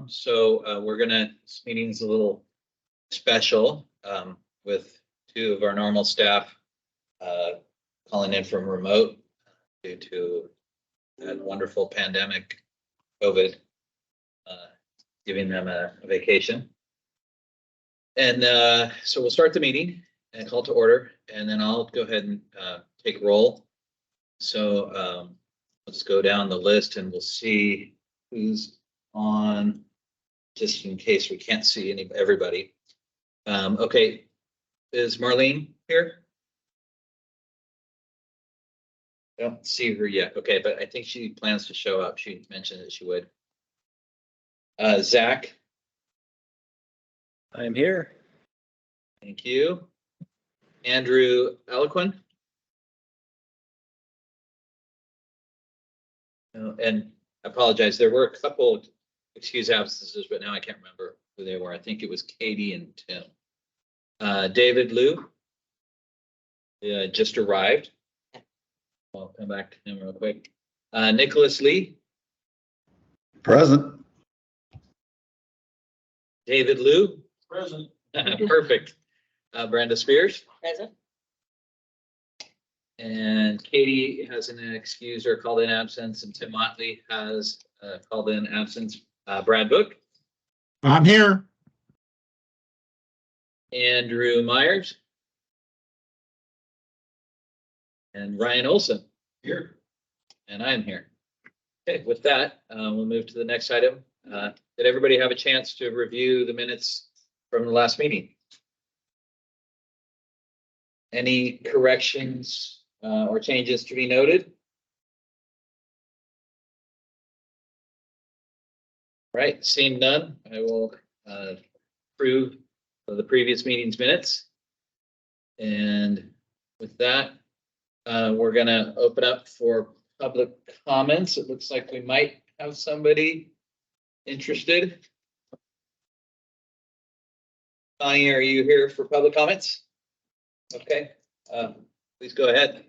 So this meeting's a little special with two of our normal staff calling in from remote due to that wonderful pandemic, COVID, giving them a vacation. And so we'll start the meeting and call to order, and then I'll go ahead and take roll. So let's go down the list and we'll see who's on, just in case we can't see everybody. Okay, is Marlene here? I don't see her yet. Okay, but I think she plans to show up. She mentioned that she would. Zach? I am here. Thank you. Andrew Aliquin? And I apologize, there were a couple excused absences, but now I can't remember who they were. I think it was Katie and Tim. David Liu just arrived. I'll come back to him real quick. Nicholas Lee. Present. David Liu. Present. Perfect. Brenda Spears. Present. And Katie has an excused or called in absence, and Tim Motley has called in absence. Brad Book. I'm here. Andrew Myers. And Ryan Olson. Here. And I'm here. Okay, with that, we'll move to the next item. Did everybody have a chance to review the minutes from the last meeting? Any corrections or changes to be noted? Right, seeing none, I will approve the previous meeting's minutes. And with that, we're going to open up for public comments. It looks like we might have somebody interested. Connie, are you here for public comments? Okay, please go ahead.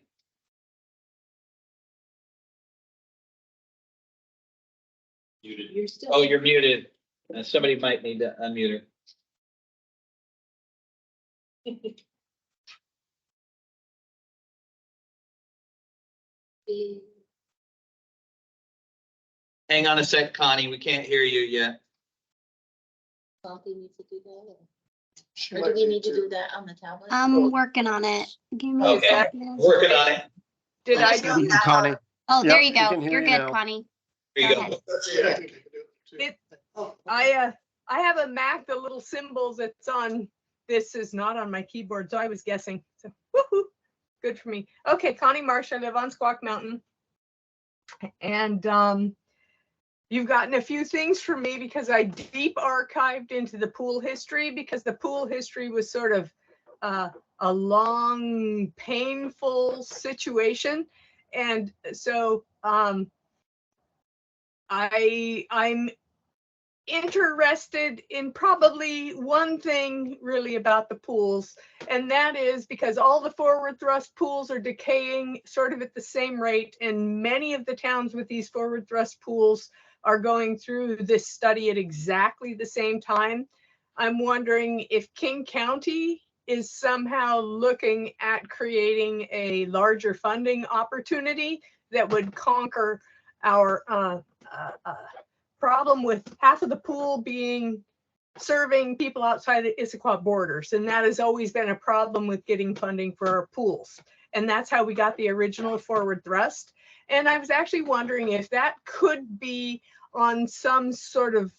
Muted. You're still. Oh, you're muted. Somebody might need to unmute her. Hang on a sec, Connie. We can't hear you yet. Coffee needs to do that. Or do we need to do that on the tablet? I'm working on it. Give me Okay. a second. Working on it. Did I do that? Connie. Oh, there Yep, you go. we can hear You're you good, now. Connie. There you Go go. ahead. I have a Mac, the little symbols that's on, this is not on my keyboard, so I was guessing. So woohoo, good for me. Okay, Connie Marsh, I live on Squawk Mountain. And you've gotten a few things from me because I deep archived into the pool history, because the pool history was sort of a long, painful situation. And so I'm interested in probably one thing really about the pools, and that is because all the forward thrust pools are decaying sort of at the same rate, and many of the towns with these forward thrust pools are going through this study at exactly the same time. I'm wondering if King County is somehow looking at creating a larger funding opportunity that would conquer our problem with half of the pool being serving people outside the Issaquah borders. And that has always been a problem with getting funding for our pools. And that's how we got the original forward thrust. And I was actually wondering if that could be on some sort of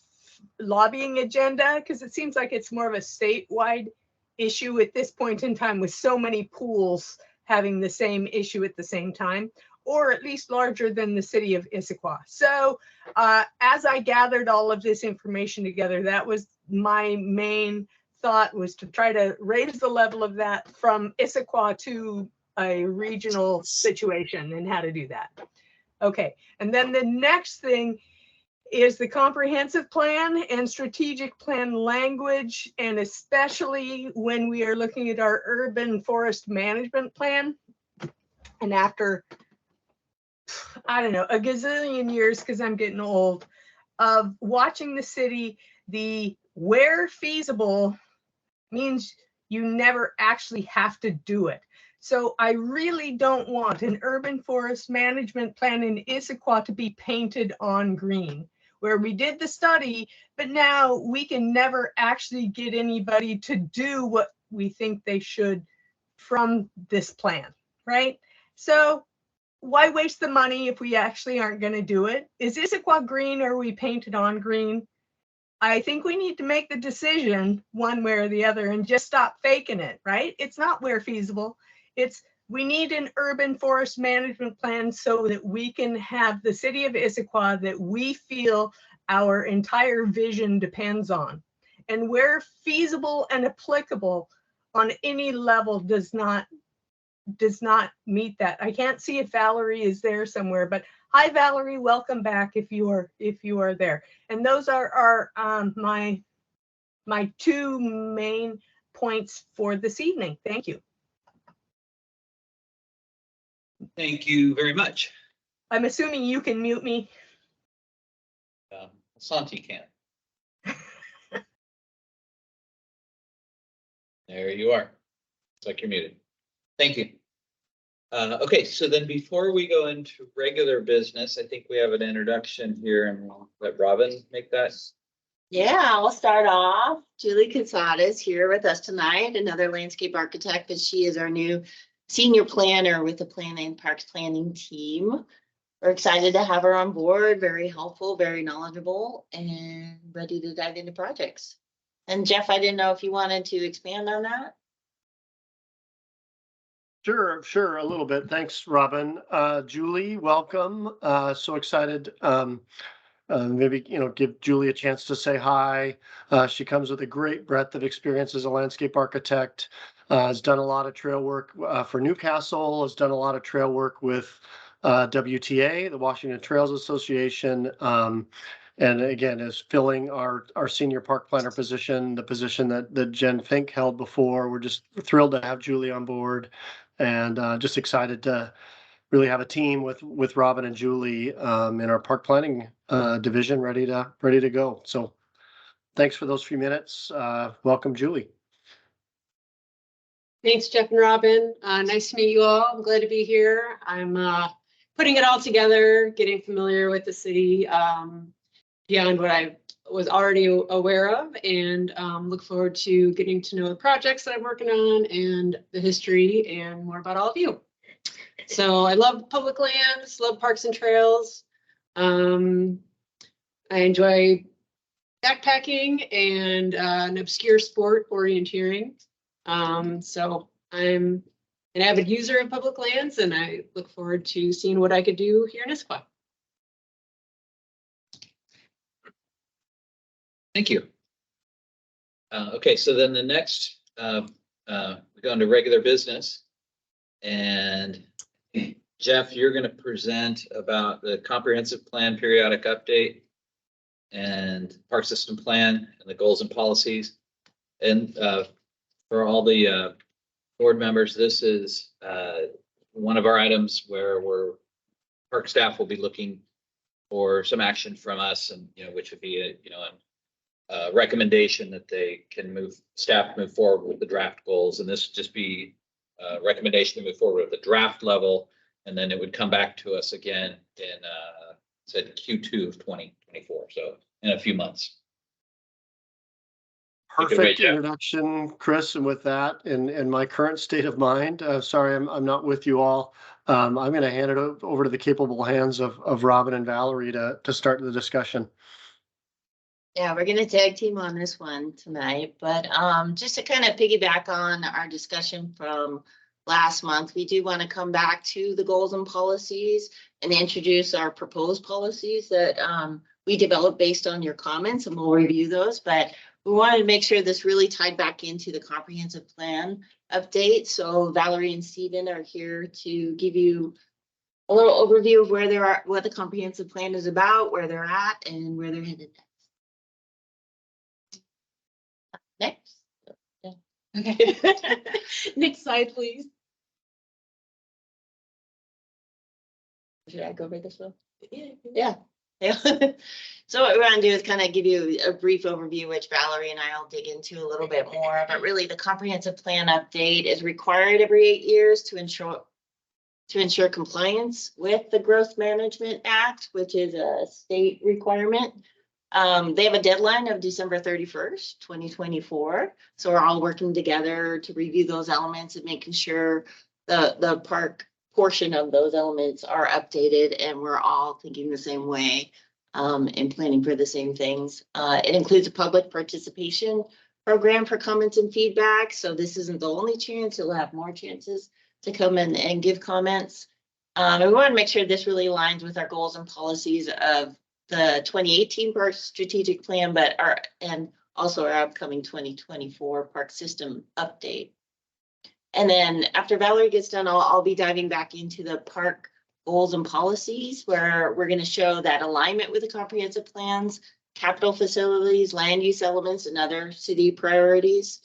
lobbying agenda, because it seems like it's more of a statewide issue at this point in time, with so many pools having the same issue at the same time, or at least larger than the city of Issaquah. So as I gathered all of this information together, that was my main thought, was to try to raise the level of that from Issaquah to a regional situation, and how to do that. Okay, and then the next thing is the comprehensive plan and strategic plan language, and especially when we are looking at our urban forest management plan. And after, I don't know, a gazillion years, because I'm getting old, of watching the city, the where feasible means you never actually have to do it. So I really don't want an urban forest management plan in Issaquah to be painted on green, where we did the study, but now we can never actually get anybody to do what we think they should from this plan, right? So why waste the money if we actually aren't going to do it? Is Issaquah green or are we painted on green? I think we need to make the decision one way or the other and just stop faking it, right? It's not where feasible. It's we need an urban forest management plan so that we can have the city of Issaquah that we feel our entire vision depends on. And where feasible and applicable on any level does not meet that. I can't see if Valerie is there somewhere, but hi Valerie, welcome back if you are there. And those are my two main points for this evening. Thank you. Thank you very much. I'm assuming you can mute me. Santi can. There you are. It's like you're muted. Thank you. Okay, so then before we go into regular business, I think we have an introduction here, and we'll let Robin make that. Yeah, I'll start off. Julie Casada is here with us tonight, another landscape architect, but she is our new senior planner with the Planning and Parks Planning team. We're excited to have her on board, very helpful, very knowledgeable, and ready to dive into projects. And Jeff, I didn't know if you wanted to expand on that. Sure, a little bit. Thanks, Robin. Julie, welcome. So excited. Maybe, give Julie a chance to say hi. She comes with a great breadth of experience as a landscape architect, has done a lot of trail work for Newcastle, has done a lot of trail work with WTA, the Washington Trails Association, and again, is filling our senior park planner position, the position that Jen Fink held before. We're just thrilled to have Julie on board, and just excited to really have a team with Robin and Julie in our park planning division ready to go. So thanks for those few minutes. Welcome, Julie. Thanks, Jeff and Robin. Nice to meet you all. I'm glad to be here. I'm putting it all together, getting familiar with the city beyond what I was already aware of, and look forward to getting to know the projects that I'm working on and the history and more about all of you. So I love public lands, love parks and trails. I enjoy backpacking and an obscure sport, orienteering. So I'm an avid user of public lands, and I look forward to seeing what I could do here in Issaquah. Thank you. Okay, so then the next, we go into regular business. And Jeff, you're going to present about the comprehensive plan periodic update and park system plan and the goals and policies. And for all the board members, this is one of our items where park staff will be looking for some action from us, and which would be a recommendation that they can staff move forward with the draft goals, and this would just be a recommendation to move forward at the draft level, and then it would come back to us again in said Q2 of 2024, so in a few months. Perfect introduction, Chris. And with that, in my current state of mind, sorry, I'm not with you all. I'm going to hand it over to the capable hands of Robin and Valerie to start the discussion. Yeah, we're going to tag team on this one tonight, but just to kind of piggyback on our discussion from last month, we do want to come back to the goals and policies and introduce our proposed policies that we developed based on your comments, and we'll review those. But we wanted to make sure this really tied back into the comprehensive plan update. So Valerie and Stephen are here to give you a little overview of where they are, what the comprehensive plan is about, where they're at, and where they're headed next. Yeah. Okay. Next slide, please. Should I go over this one? Yeah. So what we want to do is kind of give you a brief overview, which Valerie and I will dig into a little bit more, but really the comprehensive plan update is required every 8 years to ensure compliance with the Growth Management Act, which is a state requirement. They have a deadline of December 31st, 2024. So we're all working together to review those elements and making sure the park portion of those elements are updated and we're all thinking the same way and planning for the same things. It includes a public participation program for comments and feedback. So this isn't the only chance, you'll have more chances to come in and give comments. And we want to make sure this really aligns with our goals and policies of the 2018 park strategic plan, and also our upcoming 2024 park system update. And then after Valerie gets done, I'll be diving back into the park goals and policies, where we're going to show that alignment with the comprehensive plans, capital facilities, land use elements, and other city priorities.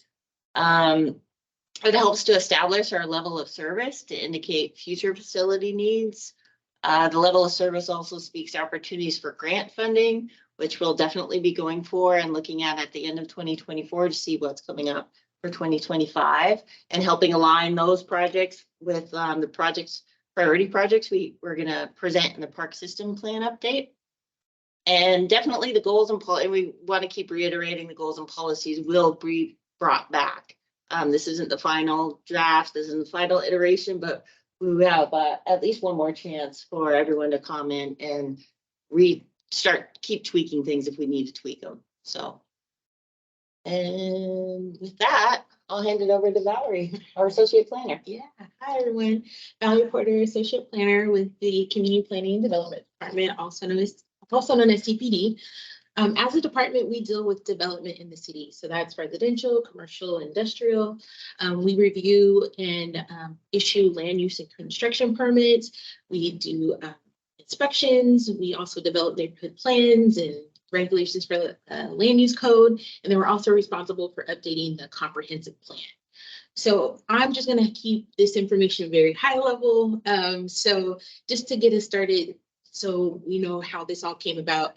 It helps to establish our level of service to indicate future facility needs. The level of service also speaks to opportunities for grant funding, which we'll definitely be going for and looking at the end of 2024 to see what's coming up for 2025, and helping align those projects with the priority projects we're going to present in the park system plan update. And definitely the goals and we want to keep reiterating the goals and policies will be brought back. This isn't the final draft, this isn't the final iteration, but we have at least one more chance for everyone to comment and keep tweaking things if we need to tweak them. So, and with that, I'll hand it over to Valerie, our associate planner. Yeah, hi everyone. Valerie Porter, associate planner with the Community Planning and Development Department, also known as CPD. As a department, we deal with development in the city. So that's residential, commercial, industrial. We review and issue land use and construction permits. We do inspections. We also develop neighborhood plans and regulations for the land use code. And then we're also responsible for updating the comprehensive plan. So I'm just going to keep this information very high level. So just to get us started, so we know how this all came about.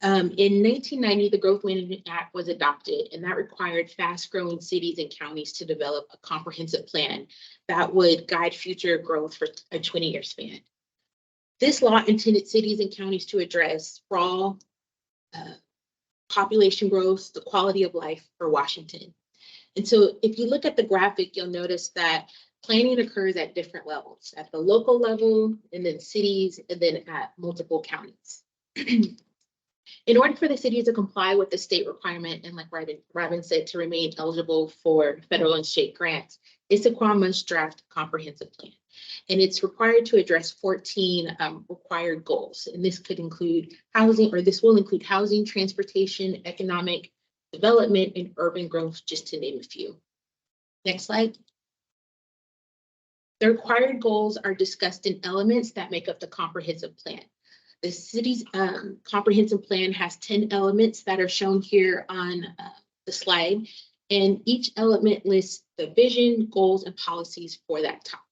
In 1990, the Growth Management Act was adopted, and that required fast-growing cities and counties to develop a comprehensive plan that would guide future growth for a 20-year span. This law intended cities and counties to address sprawl, population growth, the quality of life for Washington. And so if you look at the graphic, you'll notice that planning occurs at different levels, at the local level, and then cities, and then at multiple counties. In order for the city to comply with the state requirement, and like Robin said, to remain eligible for federal and state grants, Issaquah must draft a comprehensive plan. And it's required to address 14 required goals. And this could include housing, or this will include housing, transportation, economic development, and urban growth, just to name a few. Next slide. The required goals are discussed in elements that make up the comprehensive plan. The city's comprehensive plan has 10 elements that are shown here on the slide, and each element lists the vision, goals, and policies for that topic.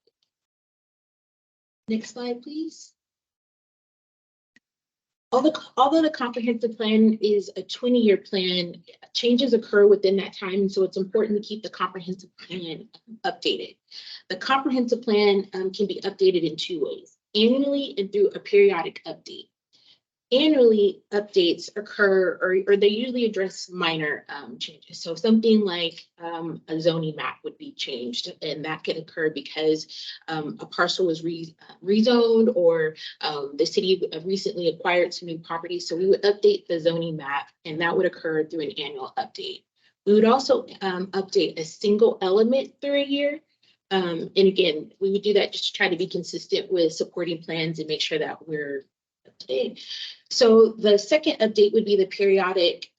Next slide, please. Although the comprehensive plan is a 20-year plan, changes occur within that time, so it's important to keep the comprehensive plan updated. The comprehensive plan can be updated in two ways: annually and through a periodic update. Annually, updates occur, or they usually address minor changes. So something like a zoning map would be changed, and that can occur because a parcel was rezoned, or the city recently acquired some new property. So we would update the zoning map, and that would occur through an annual update. We would also update a single element through a year. And again, we would do that just to try to be consistent with supporting plans and make sure that we're up to date. So the second update would be the periodic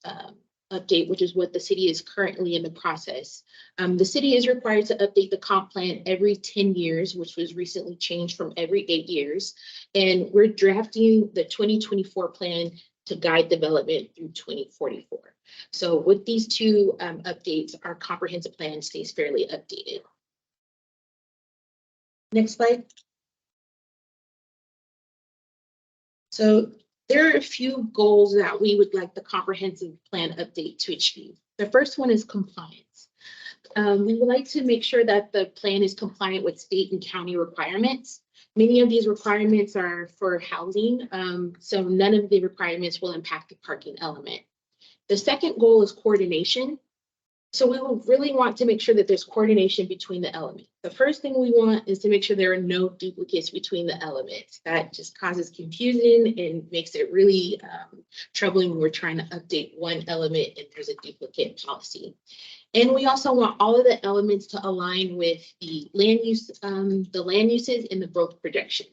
update, which is what the city is currently in the process. The city is required to update the comp plan every 10 years, which was recently changed from every 8 years. And we're drafting the 2024 plan to guide development through 2044. So with these two updates, our comprehensive plan stays fairly updated. Next slide. So There are a few goals that we would like the comprehensive plan update to achieve. The first one is compliance. We would like to make sure that the plan is compliant with state and county requirements. Many of these requirements are for housing, so none of the requirements will impact the parking element. The second goal is coordination. So we will really want to make sure that there's coordination between the elements. The first thing we want is to make sure there are no duplicates between the elements. That just causes confusion and makes it really troubling when we're trying to update one element and there's a duplicate policy. And we also want all of the elements to align with the land uses and the growth projection.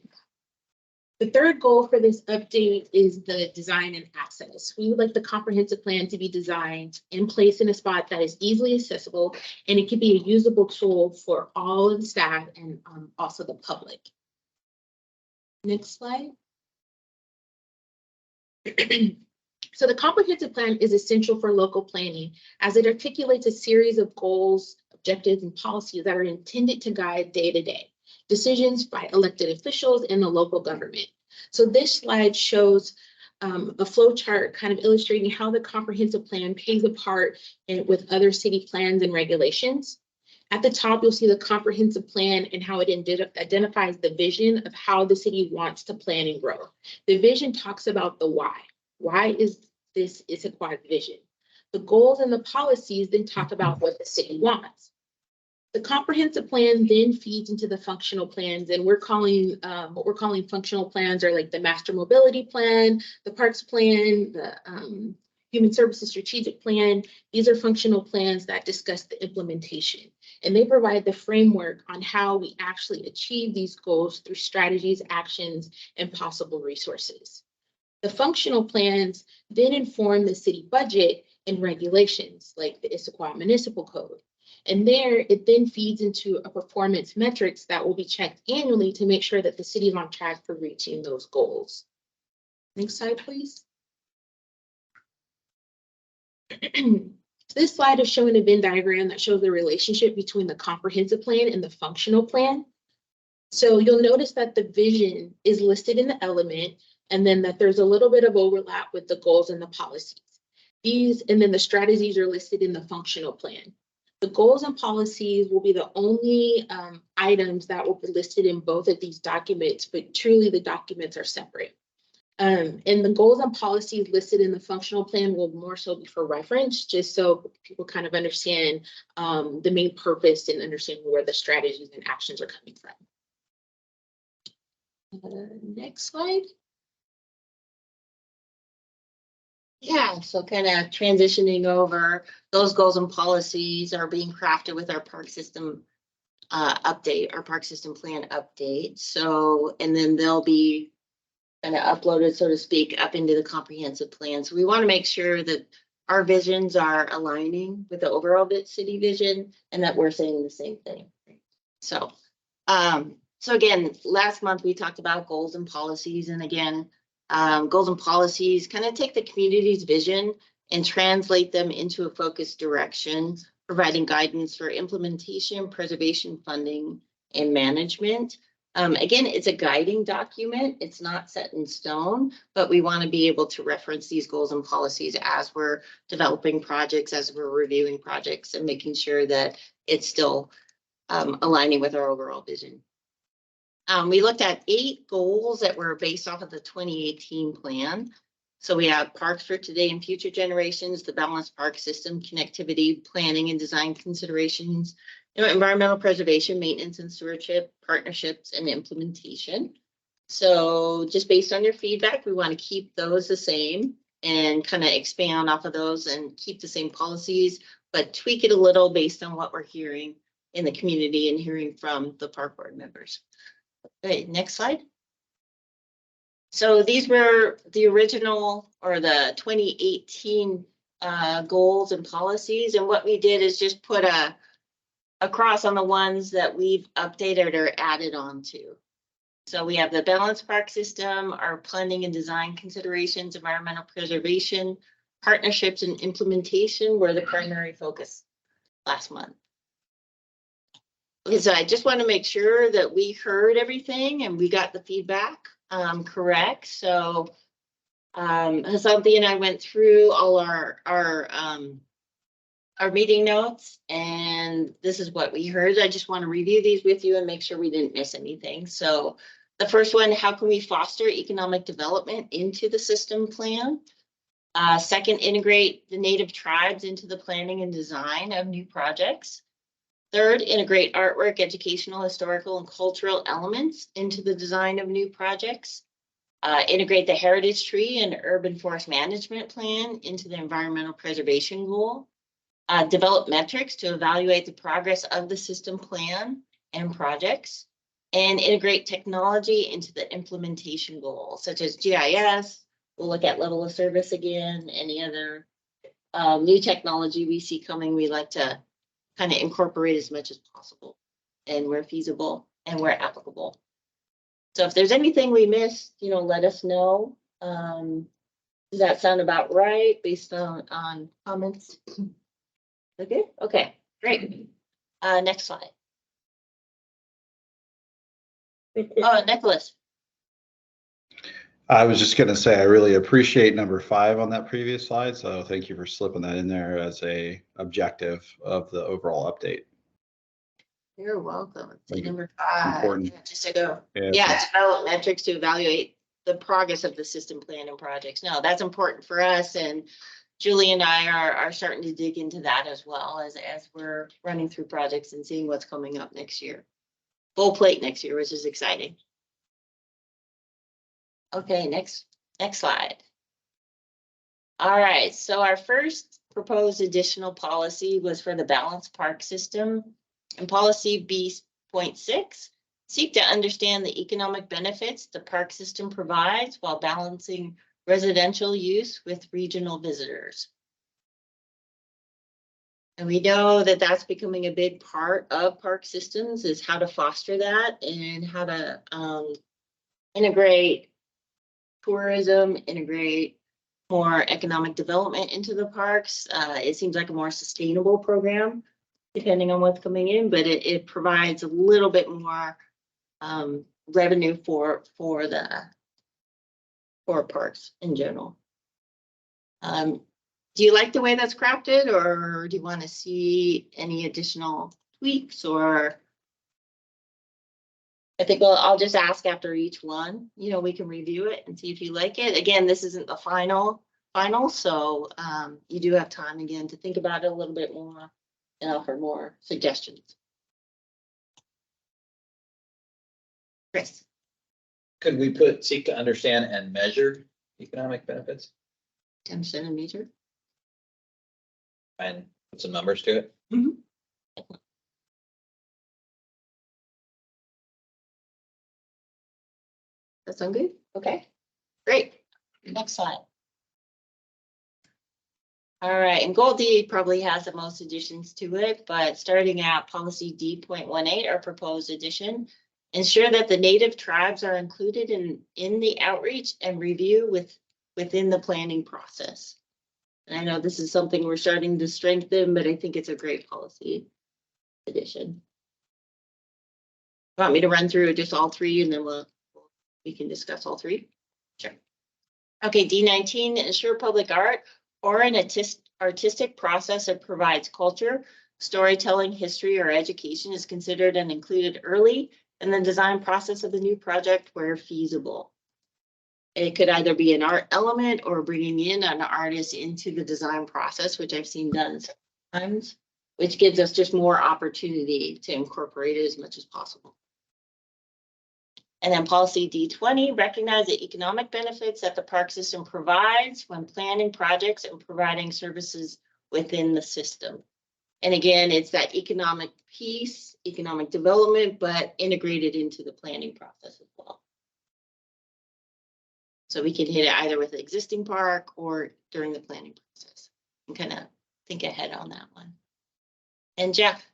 The third goal for this update is the design and access. We would like the comprehensive plan to be designed and placed in a spot that is easily accessible, and it can be a usable tool for all of the staff and also the public. Next slide. So the comprehensive plan is essential for local planning as it articulates a series of goals, objectives, and policies that are intended to guide day-to-day decisions by elected officials in the local government. So this slide shows a flow chart kind of illustrating how the comprehensive plan plays a part with other city plans and regulations. At the top, you'll see the comprehensive plan and how it identifies the vision of how the city wants to plan and grow. The vision talks about the why. Why is this Issaquah vision? The goals and the policies then talk about what the city wants. The comprehensive plan then feeds into the functional plans, and we're calling what we're calling functional plans are like the master mobility plan, the parks plan, the human services strategic plan. These are functional plans that discuss the implementation, and they provide the framework on how we actually achieve these goals through strategies, actions, and possible resources. The functional plans then inform the city budget and regulations like the Issaquah Municipal Code. And there, it then feeds into a performance metrics that will be checked annually to make sure that the city is on track for reaching those goals. Next slide, please. This slide is showing a Venn diagram that shows the relationship between the comprehensive plan and the functional plan. So you'll notice that the vision is listed in the element, and then that there's a little bit of overlap with the goals and the policies. These, and then the strategies are listed in the functional plan. The goals and policies will be the only items that will be listed in both of these documents, but truly the documents are separate. And the goals and policies listed in the functional plan will more so be for reference, just so people kind of understand the main purpose and understand where the strategies and actions are coming from. Next slide. Yeah, so kind of transitioning over, those goals and policies are being crafted with our park system update, our park system plan update. So, and then they'll be kind of uploaded, so to speak, up into the comprehensive plan. So we want to make sure that our visions are aligning with the overall city vision and that we're saying the same thing. So, so again, last month we talked about goals and policies, and again, goals and policies kind of take the community's vision and translate them into a focused direction, providing guidance for implementation, preservation, funding, and management. Again, it's a guiding document. It's not set in stone, but we want to be able to reference these goals and policies as we're developing projects, as we're reviewing projects, and making sure that it's still aligning with our overall vision. We looked at 8 goals that were based off of the 2018 plan. So we have parks for today and future generations, the balanced park system, connectivity, planning and design considerations, environmental preservation, maintenance and stewardship, partnerships, and implementation. So just based on your feedback, we want to keep those the same and kind of expand off of those and keep the same policies, but tweak it a little based on what we're hearing in the community and hearing from the park board members. Okay, next slide. So these were the original or the 2018 goals and policies. And what we did is just put a cross on the ones that we've updated or added on to. So we have the balanced park system, our planning and design considerations, environmental preservation, partnerships and implementation were the primary focus last month. Okay, so I just want to make sure that we heard everything and we got the feedback correct. So Hasanthi and I went through all our meeting notes, and this is what we heard. I just want to review these with you and make sure we didn't miss anything. So the first one, how can we foster economic development into the system plan? Second, integrate the native tribes into the planning and design of new projects. Third, integrate artwork, educational, historical, and cultural elements into the design of new projects. Integrate the heritage tree and urban forest management plan into the environmental preservation goal. Develop metrics to evaluate the progress of the system plan and projects. And integrate technology into the implementation goals, such as GIS. We'll look at level of service again, any other new technology we see coming, we like to kind of incorporate as much as possible and where feasible and where applicable. So if there's anything we missed, let us know. Does that sound about right based on comments? Okay, okay, great. Next slide. Oh, Nicholas. I was just going to say, I really appreciate number 5 on that previous slide. So thank you for slipping that in there as a objective of the overall update. You're welcome. It's Thank you. number 5. Important. Yeah, just to go. Yeah, Yeah, develop metrics to evaluate the progress of the system plan and projects. No, that's important for us. And Julie and I are starting to dig into that as well as we're running through projects and seeing what's coming up next year. Full plate next year, which is exciting. Okay, next slide. All right, so our first proposed additional policy was for the balanced park system. And policy B.6, seek to understand the economic benefits the park system provides while balancing residential use with regional visitors. And we know that that's becoming a big part of park systems, is how to foster that and how to integrate tourism, integrate more economic development into the parks. It seems like a more sustainable program, depending on what's coming in, but it provides a little bit more revenue for parks in general. Do you like the way that's crafted, or do you want to see any additional tweaks? Or I think I'll just ask after each one, we can review it and see if you like it. Again, this isn't the final, so you do have time again to think about it a little bit more and offer more suggestions. Chris. Could we seek to understand and measure economic benefits? Understand and measure. And put some numbers to it? Mm-hmm. That sound good? Okay, great. Next slide. All right, and Goal D probably has the most additions to it, but starting at policy D.18, our proposed addition, ensure that the native tribes are included in the outreach and review within the planning process. And I know this is something we're starting to strengthen, but I think it's a great policy addition. Want me to run through just all 3 and then we can discuss all 3? Sure. Okay, D.19, ensure public art or an artistic process that provides culture, storytelling, history, or education is considered and included early in the design process of the new project where feasible. It could either be an art element or bringing in an artist into the design process, which I've seen done sometimes, which gives us just more opportunity to incorporate it as much as possible. And then policy D.20, recognize the economic benefits that the park system provides when planning projects and providing services within the system. And again, it's that economic piece, economic development, but integrated into the planning process as well. So we can hit it either with the existing park or during the planning process and kind of think ahead on that one. And Jeff.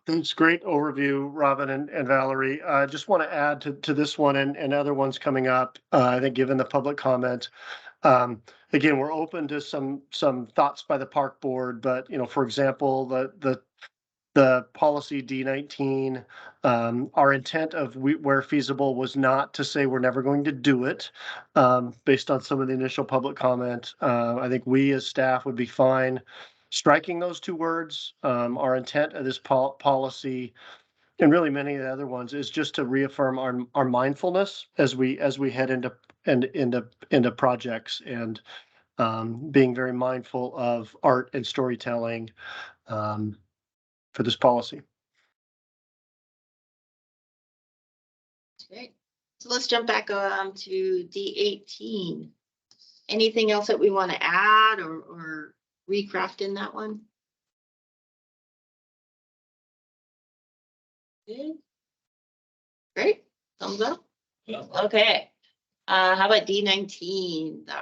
Thanks. Great overview, Robin and Valerie. I just want to add to this one and other ones coming up. I think given the public comment, again, we're open to some thoughts by the park board, but for example, the the policy D19, our intent of where feasible was not to say we're never going to do it. Based on some of the initial public comment, I think we as staff would be fine striking those two words. Our intent of this policy, and really many of the other ones, is just to reaffirm our mindfulness as we head into projects, and being very mindful of art and storytelling for this policy. Great. So let's jump back to D18. Anything else that we want to add or recraft in that one? Okay. Great. Thumbs up. Yeah. Okay. How about D19, the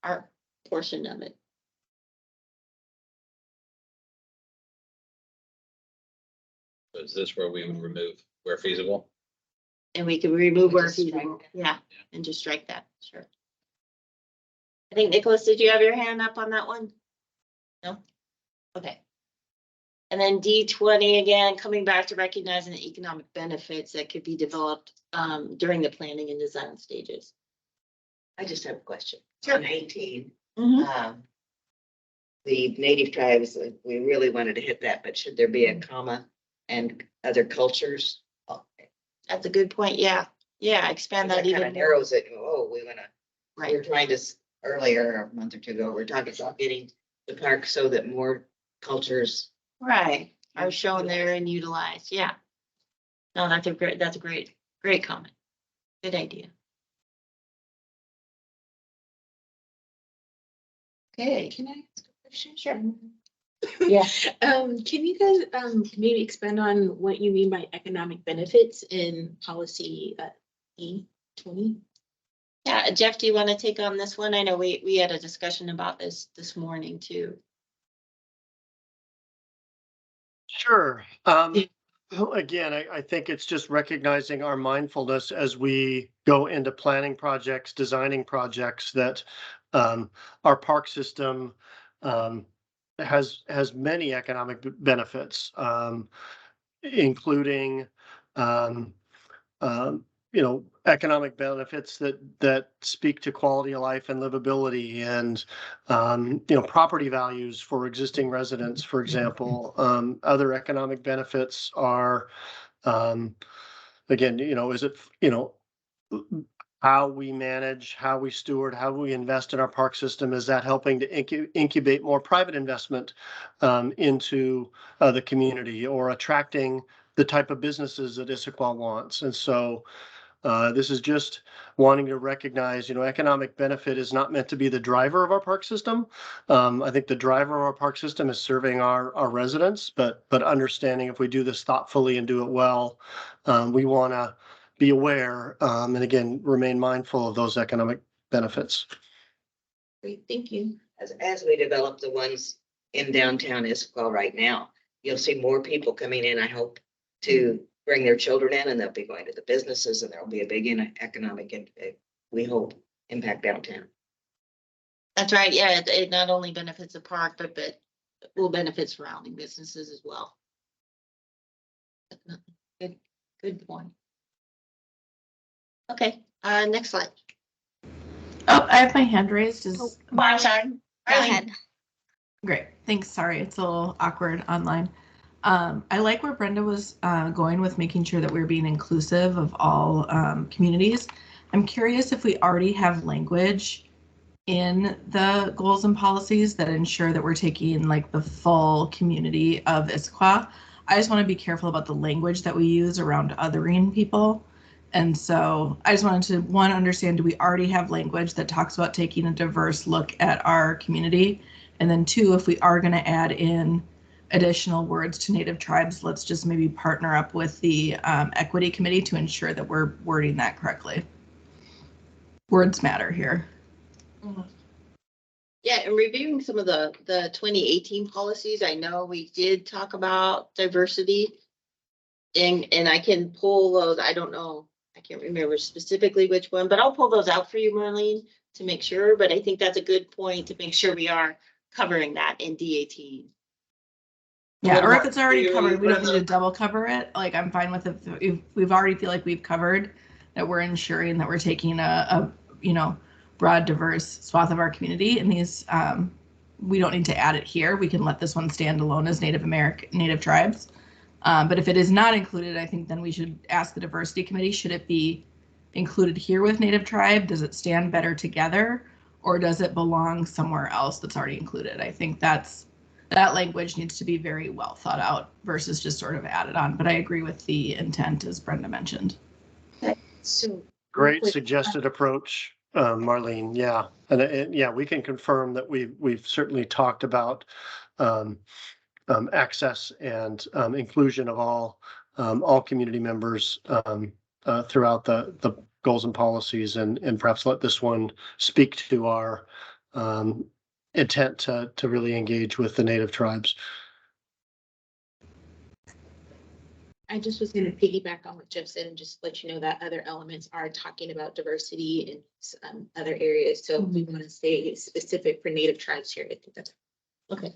art portion of it? Is this where we would remove where feasible? And we can remove where Just strike feasible. that. Yeah, and just strike that, sure. I think, Nicholas, did you have your hand up on that one? No? Okay. And then D20, again, coming back to recognizing the economic benefits that could be developed during the planning and design stages. I just have a question. Sure. On 18, Mhm. the native tribes, we really wanted to hit that, but should there be a comma and other cultures? That's a good point, yeah. Yeah, expand that That kind even of more. narrows it. Oh, we wanna, we were Right, trying to, earlier, a month or two ago, we are talking about getting the park so that more cultures. right. Are shown there and utilized, yeah. No, that's a great comment. Good idea. Okay. Can I ask a question? Sure. Yeah. Can you guys maybe expand on what you mean by economic benefits in policy E20? Yeah, Jeff, do you want to take on this one? I know we had a discussion about this morning too. Sure. Again, I think it's just recognizing our mindfulness as we go into planning projects, designing projects, that our park system has many economic benefits, including economic benefits that speak to quality of life and livability, and property values for existing residents, for example. Other economic benefits are, again, is it how we manage, how we steward, how we invest in our park system? Is that helping to incubate more private investment into the community, or attracting the type of businesses that Issaquah wants? And so this is just wanting to recognize, economic benefit is not meant to be the driver of our park system. I think the driver of our park system is serving our residents, but understanding if we do this thoughtfully and do it well, we want to be aware, and again, remain mindful of those economic benefits. Great, thank you. As we develop the ones in downtown Issaquah right now, you'll see more people coming in, I hope, to bring their children in, and they'll be going to the businesses, and there'll be a big economic, we hope, impact downtown. That's right. Yeah, it not only benefits the park, but will benefit surrounding businesses as well. Good point. Okay, next slide. Oh, I have my hand raised. I'm sorry. Go ahead. Great. Thanks. Sorry, it's a little awkward online. I like where Brenda was going with making sure that we're being inclusive of all communities. I'm curious if we already have language in the goals and policies that ensure that we're taking like the full community of Issaquah. I just want to be careful about the language that we use around othering people. And so I just wanted to, one, understand, do we already have language that talks about taking a diverse look at our community? And then two, if we are going to add in additional words to Native tribes, let's just maybe partner up with the equity committee to ensure that we're wording that correctly. Words matter here. Mm-hmm. Yeah, and reviewing some of the 2018 policies, I know we did talk about diversity, and I can pull those. I don't know, I can't remember specifically which one, but I'll pull those out for you, Marlene, to make sure. But I think that's a good point to make sure we are covering that in D18. Yeah, or if it's already covered, we don't need to double cover it. Like, I'm fine with it. If we've already feel like we've covered that, we're ensuring that we're taking a broad, diverse swath of our community. And these, we don't need to add it here. We can let this one stand alone as Native tribes. But if it is not included, I think then we should ask the diversity committee, should it be included here with Native tribe? Does it stand better together, or does it belong somewhere else that's already included? I think that language needs to be very well thought out versus just sort of added on. But I agree with the intent, as Brenda mentioned. So. Great suggested approach, Marlene. Yeah, and yeah, we can confirm that we've certainly talked about access and inclusion of all community members throughout the goals and policies, and perhaps let this one speak to our intent to really engage with the Native tribes. I just was going to piggyback on what Jeff said and just let you know that other elements are talking about diversity in other areas. So if we want to stay specific for Native tribes here, I think that's Okay.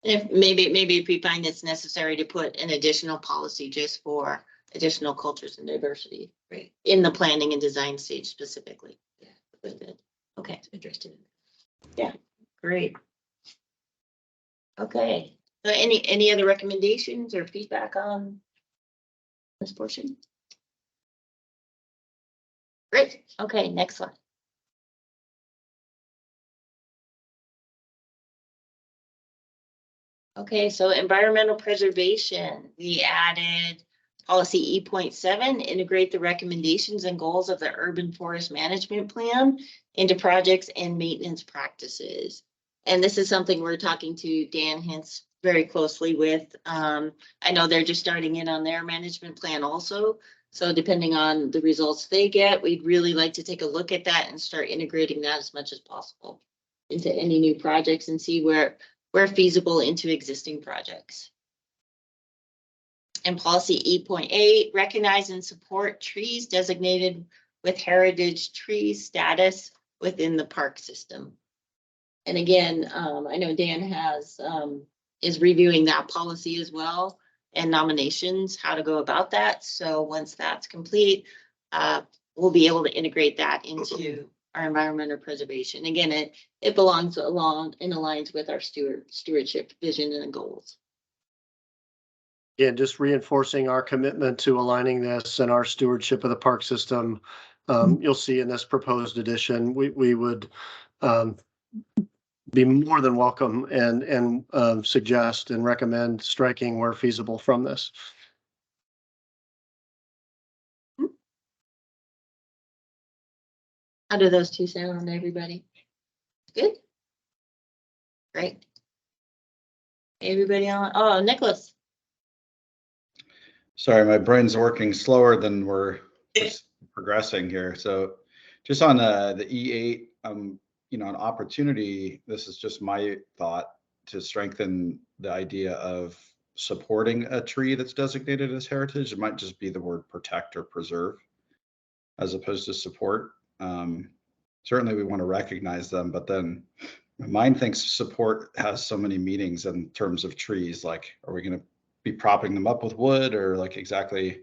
If maybe if we find it's necessary to put an additional policy just for additional cultures and diversity, right in the planning and design stage specifically. Yeah. Okay. Interested in Yeah. Great. Okay. So any other recommendations or feedback on this portion? Great. Okay. Next one. Okay, so environmental preservation, we added policy E.7, integrate the recommendations and goals of the urban forest management plan into projects and maintenance practices. And this is something we're talking to Dan Hintz very closely with. I know they're just starting in on their management plan also. So depending on the results they get, we'd really like to take a look at that and start integrating that as much as possible into any new projects and see where feasible into existing projects. And policy E.8, recognize and support trees designated with heritage tree status within the park system. And again, I know Dan is reviewing that policy as well, and nominations, how to go about that. So once that's complete, we'll be able to integrate that into our environmental preservation. Again, it belongs along and aligns with our stewardship vision and goals. Yeah, just reinforcing our commitment to aligning this and our stewardship of the park system. You'll see in this proposed edition, we would be more than welcome and suggest and recommend striking where feasible from this. How do those two sound, everybody? Good? Great. Everybody on? Oh, Nicholas. Sorry, my brain's working slower than we're progressing here. So just on the E8, an opportunity, this is just my thought, to strengthen the idea of supporting a tree that's designated as heritage. It might just be the word protect or preserve as opposed to support. Certainly we want to recognize them, but then my mind thinks support has so many meanings in terms of trees. Like, are we going to be propping them up with wood, or like exactly,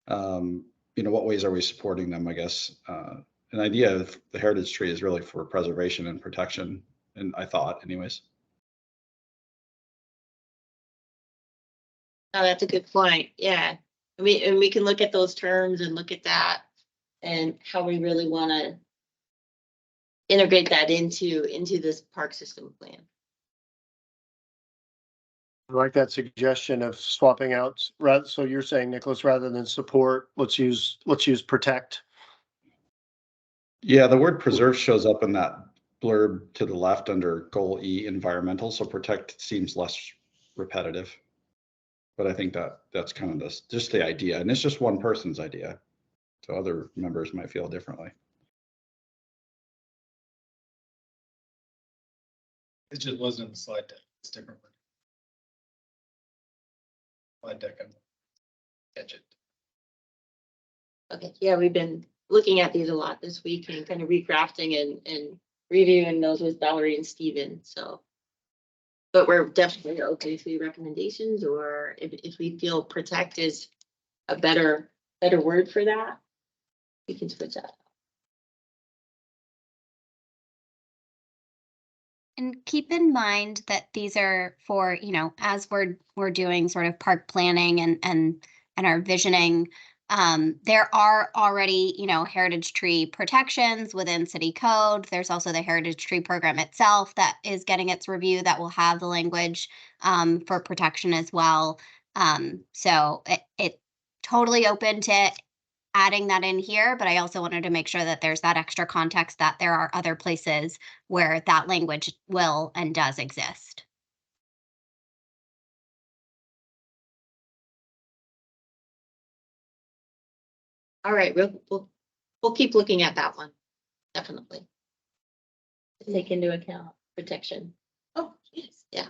what ways are we supporting them, I guess. An idea of the heritage tree is really for preservation and protection, and I thought anyways. Oh, that's a good point. Yeah. And we can look at those terms and look at that and how we really want to integrate that into this park system plan. I like that suggestion of swapping out. So you're saying, Nicholas, rather than support, let's use protect. Yeah, the word preserve shows up in that blurb to the left under goal E, environmental. So protect seems less repetitive, but I think that's kind of just the idea, and it's just one person's idea. So other members might feel differently. It just wasn't in the slide deck. It's different. Slide deck and catch it. Okay. Yeah, we've been looking at these a lot this week and kind of recrafting and reviewing those with Valerie and Steven. So, But we're definitely open to recommendations, or if we feel protect is a better word for that, we can switch that. And keep in mind that these are for, you know, as we're doing sort of park planning and our visioning, there are already, you know, heritage tree protections within city code. There's also the heritage tree program itself that is getting its review that will have the language for protection as well. So it totally open to adding that in here, but I also wanted to make sure that there's that extra context that there are other places where that language will and does exist. All right, we'll keep looking at that one, definitely. Take into account protection. Oh, yes, yeah.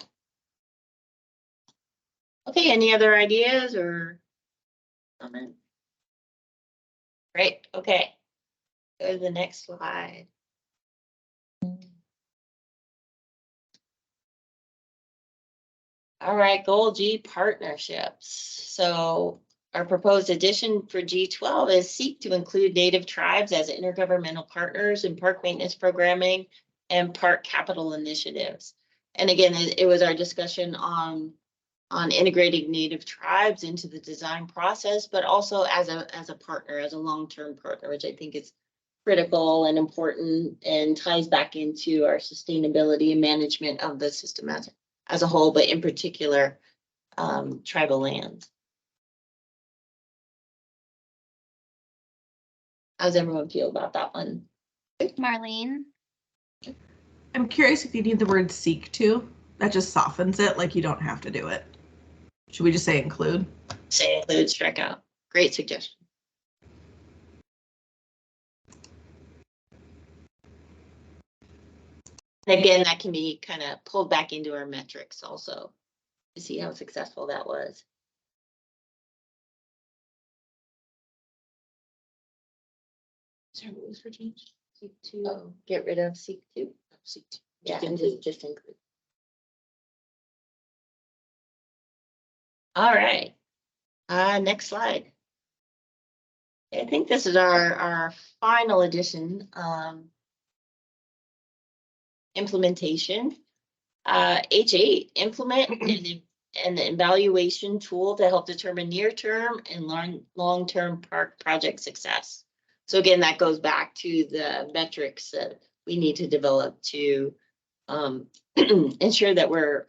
Okay, any other ideas or comment? Great, okay. Go to the next slide. All right, goal G, partnerships. So our proposed addition for G12 is seek to include Native tribes as intergovernmental partners in park maintenance programming and park capital initiatives. And again, it was our discussion on integrating Native tribes into the design process, but also as a partner, as a long-term partner, which I think is critical and important and ties back into our sustainability and management of the system as a whole, but in particular, tribal lands. How's everyone feel about that one? Marlene? I'm curious if you need the word seek to. That just softens it, like you don't have to do it. Should we just say include? Say include, strike out. Great suggestion. And again, that can be kind of pulled back into our metrics also to see how successful that was. Sorry, what was for change? Seek to. Oh, get rid of seek to. Seek to. Yeah, and just include. All right. Next slide. I think this is our final addition. Implementation. H8, implement an evaluation tool to help determine near-term and long-term park project success. So again, that goes back to the metrics that we need to develop to ensure that we're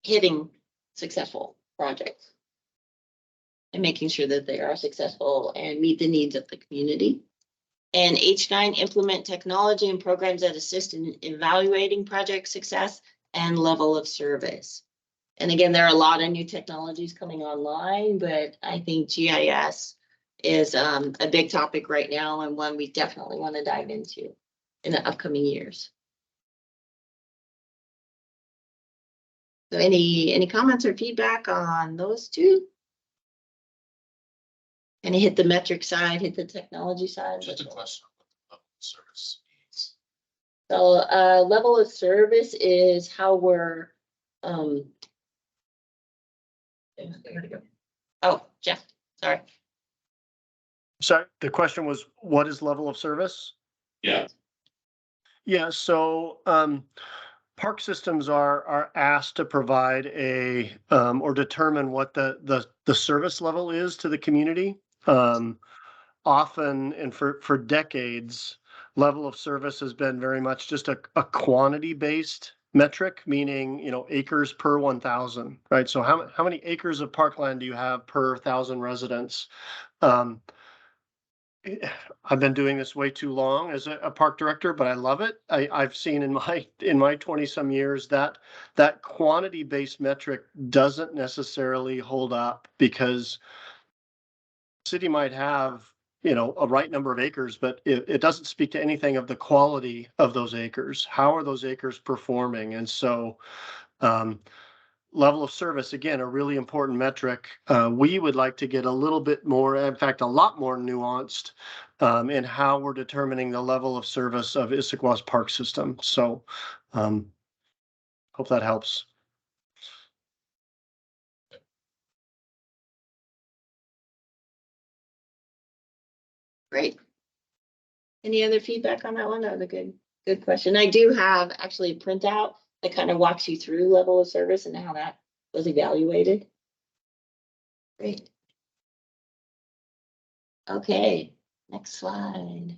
hitting successful projects and making sure that they are successful and meet the needs of the community. And H9, implement technology and programs that assist in evaluating project success and level of service. And again, there are a lot of new technologies coming online, but I think GIS is a big topic right now and one we definitely want to dive into in the upcoming years. So any comments or feedback on those two? And hit the metric side, hit the technology side. Just a question of service needs. So level of service is how we're oh, Jeff, sorry. So the question was, what is level of service? Yeah. Yeah, so park systems are asked to provide a or determine what the service level is to the community. Often and for decades, level of service has been very much just a quantity-based metric, meaning, you know, acres per 1,000, right? So how many acres of parkland do you have per 1,000 residents? I've been doing this way too long as a park director, but I love it. I've seen in my 20 some years that quantity-based metric doesn't necessarily hold up, because city might have, you know, a right number of acres, but it doesn't speak to anything of the quality of those acres. How are those acres performing? And so level of service, again, a really important metric. We would like to get a little bit more, in fact, a lot more nuanced in how we're determining the level of service of Issaquah's park system. So Hope that helps. Great. Any other feedback on that one? That was a good question. I do have actually a printout that kind of walks you through level of service and how that was evaluated. Great. Okay, next slide.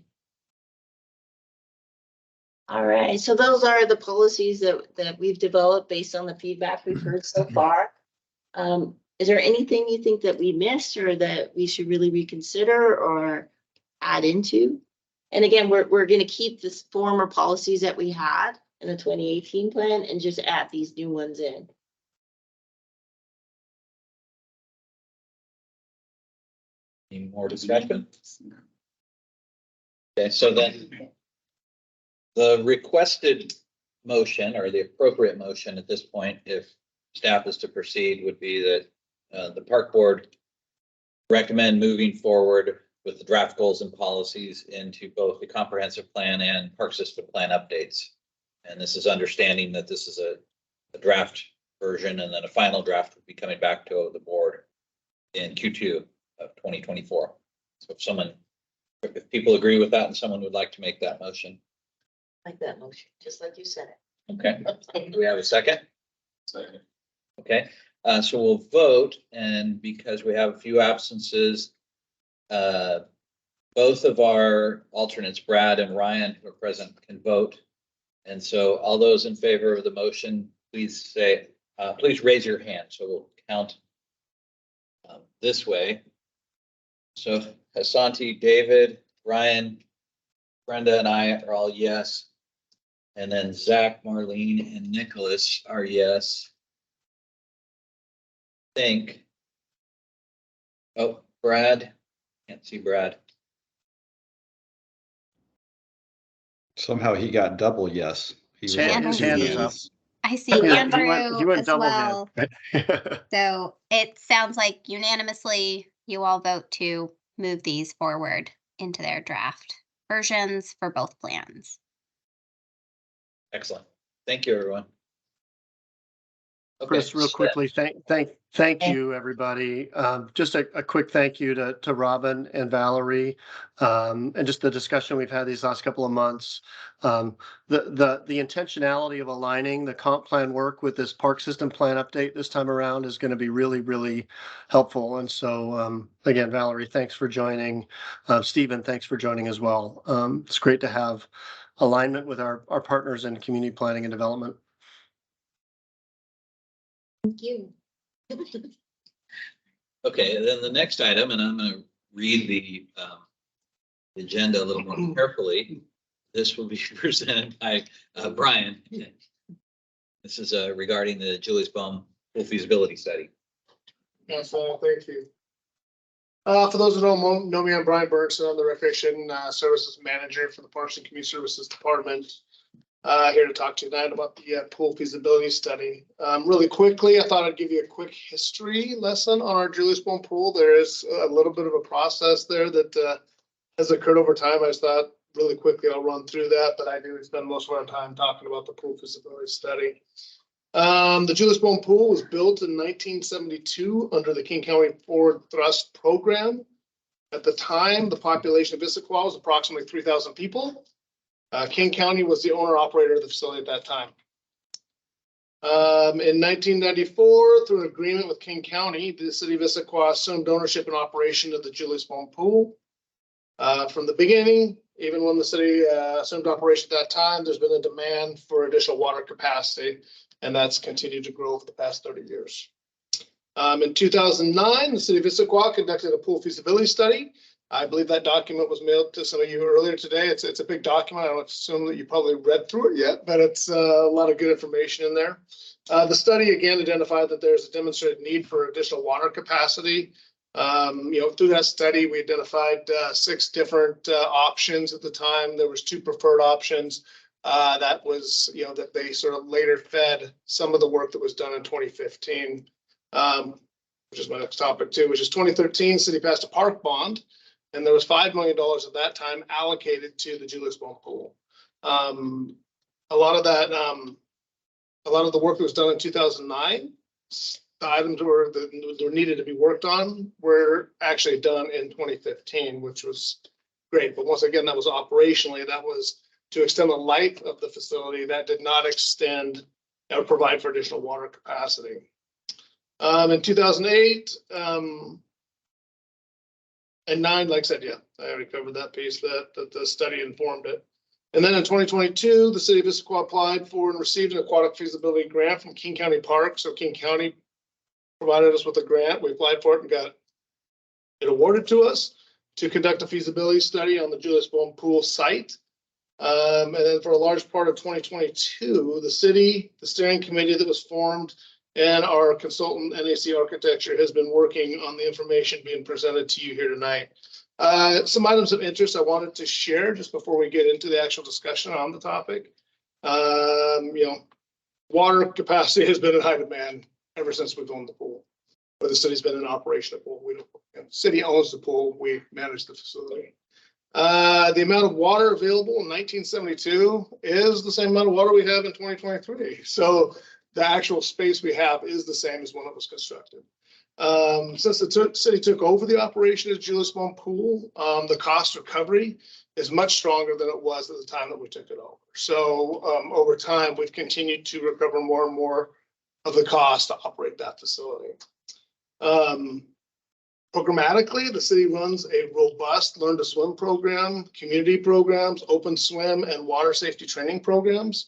All right, so those are the policies that we've developed based on the feedback we've heard so far. Is there anything you think that we missed or that we should really reconsider or add into? And again, we're going to keep the former policies that we had in the 2018 plan and just add these new ones in. Any more discussion? Okay, so then the requested motion or the appropriate motion at this point, if staff is to proceed, would be that the park board recommend moving forward with the draft goals and policies into both the comprehensive plan and park system plan updates. And this is understanding that this is a draft version, and then a final draft would be coming back to the board in Q2 of 2024. So if people agree with that and someone would like to make that motion. Like that motion, just like you said it. Okay, do we have a second? Second. Okay, so we'll vote, and because we have a few absences, both of our alternates, Brad and Ryan, who are present, can vote. And so all those in favor of the motion, please say, please raise your hand. So we'll count this way. So Hasanti, David, Ryan, Brenda, and I are all yes. And then Zach, Marlene, and Nicholas are yes. Think. Oh, Brad. Can't see Brad. Somehow he got double yes. He was His hand is up. I see Yeah, Andrew he went as double well. head. So it sounds like unanimously you all vote to move these forward into their draft versions for both plans. Excellent. Thank you, everyone. Okay, Chris, real quickly, thank you, everybody. Just a quick thank you to Robin and Valerie, and just the discussion we've had these last couple of months. The intentionality of aligning the comp plan work with this park system plan update this time around is going to be really, really helpful. And so, again, Valerie, thanks for joining. Stephen, thanks for joining as well. It's great to have alignment with our partners in community planning and development. Thank you. Okay, then the next item, and I'm going to read the agenda a little more carefully. This will be presented by Brian. This is regarding the Julius Boehm full feasibility study. Yes, thank you. For those who don't know me, I'm Brian Burnson. I'm the Recreation Services Manager for the Parks and Community Services Department. Here to talk to you tonight about the pool feasibility study. Really quickly, I thought I'd give you a quick history lesson on our Julius Boehm pool. There is a little bit of a process there that has occurred over time. I just thought really quickly I'll run through that, but I do spend most of our time talking about the pool feasibility study. The Julius Boehm pool was built in 1972 under the King County Forward Thrust Program. At the time, the population of Issaquah was approximately 3,000 people. King County was the owner-operator of the facility at that time. In 1994, through an agreement with King County, the city of Issaquah assumed ownership and operation of the Julius Boehm pool. From the beginning, even when the city assumed operation at that time, there's been a demand for additional water capacity, and that's continued to grow over the past 30 years. In 2009, the city of Issaquah conducted a pool feasibility study. I believe that document was mailed to some of you earlier today. It's a big document. I don't assume that you probably read through it yet, but it's a lot of good information in there. The study again identified that there's a demonstrated need for additional water capacity. Through that study, we identified 6 different options at the time. There was 2 preferred options that they sort of later fed some of the work that was done in 2015, which is my next topic too, which is 2013, city passed a park bond. And there was $5 million at that time allocated to the Julius Boehm pool. A lot of that a lot of the work that was done in 2009, the items that were needed to be worked on were actually done in 2015, which was great. But once again, that was operationally, that was to extend the life of the facility. That did not extend or provide for additional water capacity. In 2008 and 9, like I said, yeah, I already covered that piece, that the study informed it. And then in 2022, the city of Issaquah applied for and received an aquatic feasibility grant from King County Parks. So King County provided us with a grant. We applied for it and got it awarded to us to conduct a feasibility study on the Julius Boehm Pool site. And then for a large part of 2022, the city, the steering committee that was formed, and our consultant, NAC Architecture, has been working on the information being presented to you here tonight. Some items of interest I wanted to share just before we get into the actual discussion on the topic. Water capacity has been in high demand ever since we've owned the pool, or the city's been in operation of the pool. The city owns the pool, we manage the facility. The amount of water available in 1972 is the same amount of water we have in 2023. So the actual space we have is the same as when it was constructed. Since the city took over the operation of Julius Boehm Pool, the cost recovery is much stronger than it was at the time that we took it over. So over time, we've continued to recover more and more of the cost to operate that facility. Programmatically, the city runs a robust Learn to Swim program, community programs, open swim, and water safety training programs.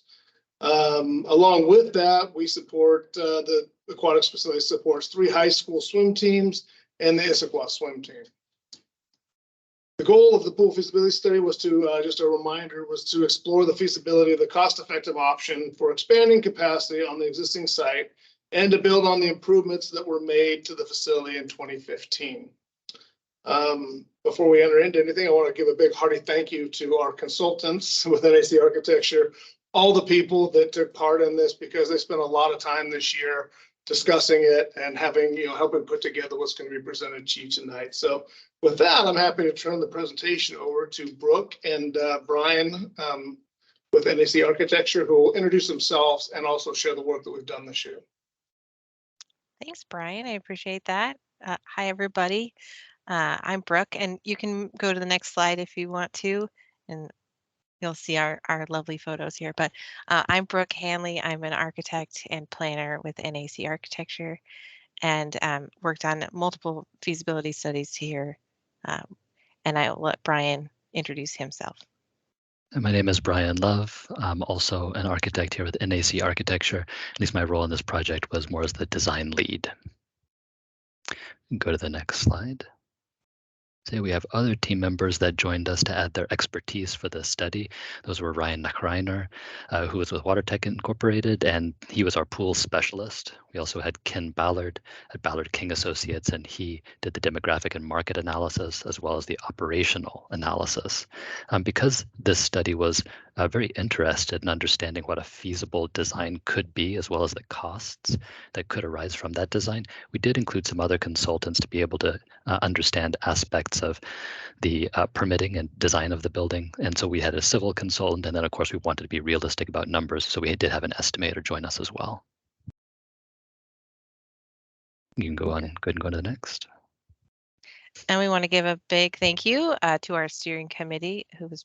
Along with that, we support the aquatics facility supports 3 high school swim teams and the Issaquah swim team. The goal of the pool feasibility study was to, just a reminder, was to explore the feasibility of the cost-effective option for expanding capacity on the existing site and to build on the improvements that were made to the facility in 2015. Before we enter into anything, I want to give a big hearty thank you to our consultants with NAC Architecture, all the people that took part in this, because they spent a lot of time this year discussing it and having, helping put together what's going to be presented to you tonight. So with that, I'm happy to turn the presentation over to Brooke and Brian with NAC Architecture, who will introduce themselves and also share the work that we've done this year. Thanks, Brian. I appreciate that. Hi, everybody. I'm Brooke, and you can go to the next slide if you want to, and you'll see our lovely photos here. But I'm Brooke Hanley. I'm an architect and planner with NAC Architecture, and worked on multiple feasibility studies here. And I'll let Brian introduce himself. My name is Brian Love. I'm also an architect here with NAC Architecture. At least my role in this project was more as the design lead. Go to the next slide. So we have other team members that joined us to add their expertise for the study. Those were Ryan Nachreiner, who was with WaterTech Incorporated, and he was our pool specialist. We also had Ken Ballard at Ballard King Associates, and he did the demographic and market analysis as well as the operational analysis. Because this study was very interested in understanding what a feasible design could be, as well as the costs that could arise from that design, we did include some other consultants to be able to understand aspects of the permitting and design of the building. And so we had a civil consultant, and then of course we wanted to be realistic about numbers, so we did have an estimator join us as well. You can go on, go ahead and go to the next. And we want to give a big thank you to our steering committee, who was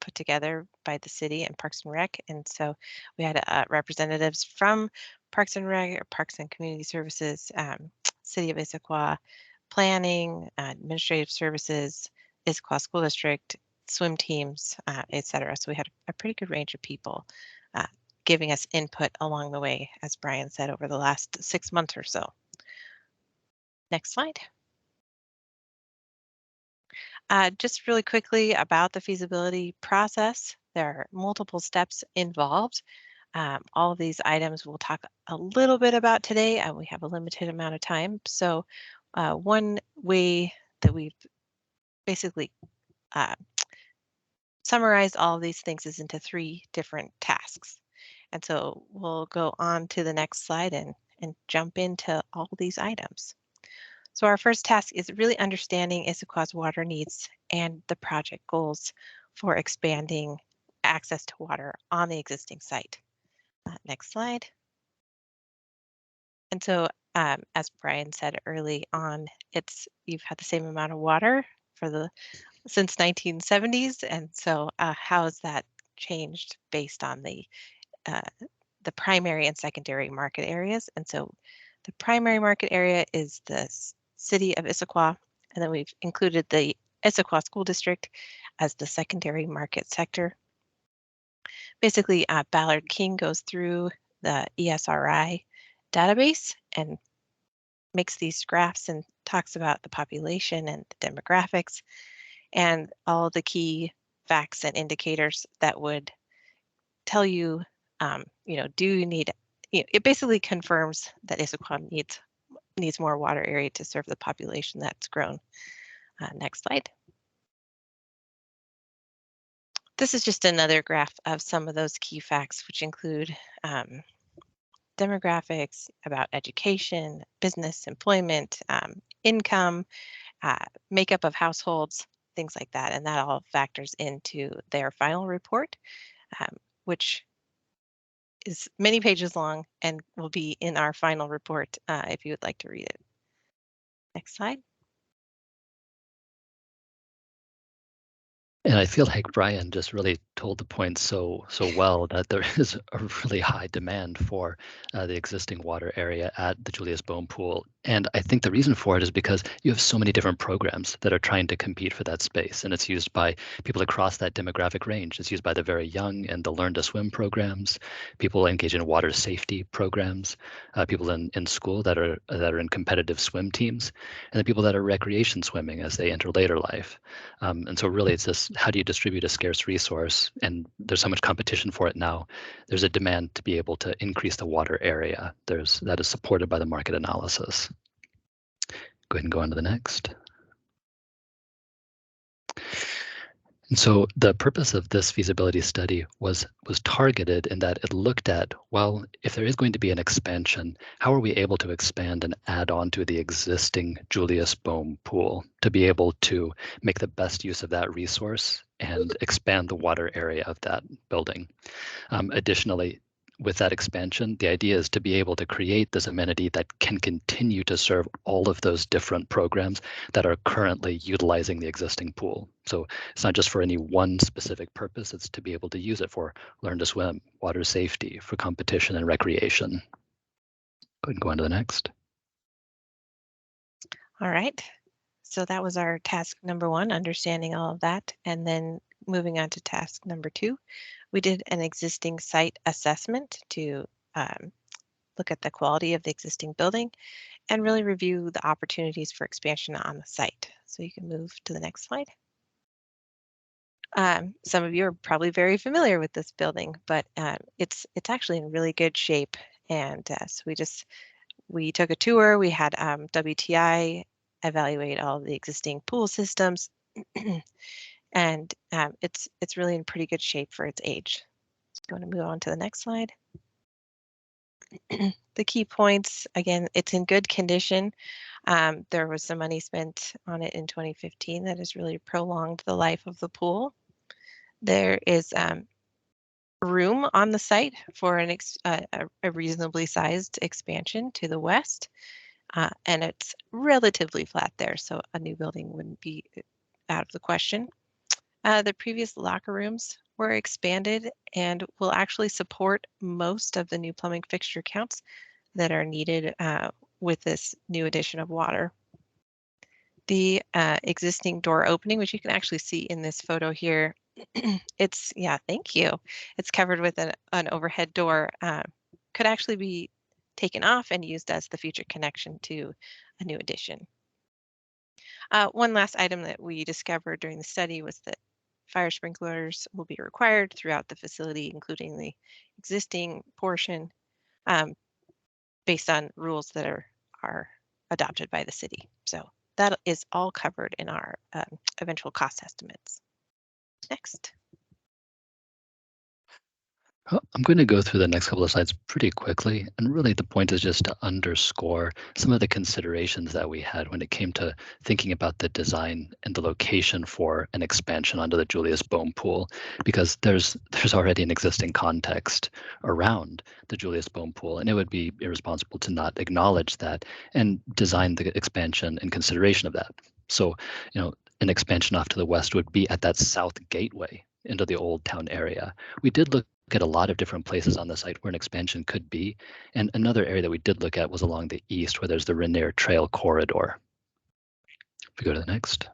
put together by the city and Parks and Rec. And so we had representatives from Parks and Rec, Parks and Community Services, City of Issaquah, Planning, Administrative Services, Issaquah School District, swim teams, etc. So we had a pretty good range of people giving us input along the way, as Brian said, over the last 6 months or so. Next slide. Just really quickly about the feasibility process. There are multiple steps involved. All of these items we'll talk a little bit about today, and we have a limited amount of time. So one way that we've basically summarized all of these things is into 3 different tasks. And so we'll go on to the next slide and jump into all these items. So our first task is really understanding Issaquah's water needs and the project goals for expanding access to water on the existing site. Next slide. And so, as Brian said early on, you've had the same amount of water since 1970s, and so how has that changed based on the primary and secondary market areas? And so, the primary market area is the city of Issaquah, and then we've included the Issaquah School District as the secondary market sector. Basically, Ballard King goes through the ESRI database and makes these graphs and talks about the population and the demographics and all the key facts and indicators that would tell you, do you need, it basically confirms that Issaquah needs more water area to serve the population that's grown. Next slide. This is just another graph of some of those key facts, which include demographics, about education, business, employment, income, makeup of households, things like that. And that all factors into their final report, which is many pages long and will be in our final report if you would like to read it. Next slide. And I feel like Brian just really told the point so well that there is a really high demand for the existing water area at the Julius Boehm pool. And I think the reason for it is because you have so many different programs that are trying to compete for that space. And it's used by people across that demographic range. It's used by the very young and the Learn to Swim programs, people engaged in water safety programs, people in school that are in competitive swim teams, and the people that are recreation swimming as they enter later life. And so really it's this, how do you distribute a scarce resource? And there's so much competition for it now. There's a demand to be able to increase the water area. That is supported by the market analysis. Go ahead and go on to the next. And so the purpose of this feasibility study was targeted in that it looked at, well, if there is going to be an expansion, how are we able to expand and add on to the existing Julius Boehm pool to be able to make the best use of that resource and expand the water area of that building. Additionally, with that expansion, the idea is to be able to create this amenity that can continue to serve all of those different programs that are currently utilizing the existing pool. So it's not just for any one specific purpose, it's to be able to use it for Learn to Swim, water safety, for competition and recreation. Go ahead and go on to the next. All right. So that was our task number 1, understanding all of that. And then moving on to task number 2, we did an existing site assessment to look at the quality of the existing building and really review the opportunities for expansion on the site. So you can move to the next slide. Some of you are probably very familiar with this building, but it's actually in really good shape. And so we took a tour. We had WTI evaluate all the existing pool systems, and it's really in pretty good shape for its age. So I'm going to move on to the next slide. The key points, again, it's in good condition. There was some money spent on it in 2015 that has really prolonged the life of the pool. There is room on the site for a reasonably sized expansion to the west, and it's relatively flat there, so a new building wouldn't be out of the question. The previous locker rooms were expanded and will actually support most of the new plumbing fixture counts that are needed with this new addition of water. The existing door opening, which you can actually see in this photo here, thank you. It's covered with an overhead door, could actually be taken off and used as the future connection to a new addition. One last item that we discovered during the study was that fire sprinklers will be required throughout the facility, including the existing portion, based on rules that are adopted by the city. So that is all covered in our eventual cost estimates. Next. I'm going to go through the next couple of slides pretty quickly. And really the point is just to underscore some of the considerations that we had when it came to thinking about the design and the location for an expansion onto the Julius Boehm pool, because there's already an existing context around the Julius Boehm pool, and it would be irresponsible to not acknowledge that and design the expansion in consideration of that. So, an expansion off to the west would be at that south gateway into the old town area. We did look at a lot of different places on the site where an expansion could be. And another area that we did look at was along the east, where there's the Rainier Trail corridor. If we go to the next.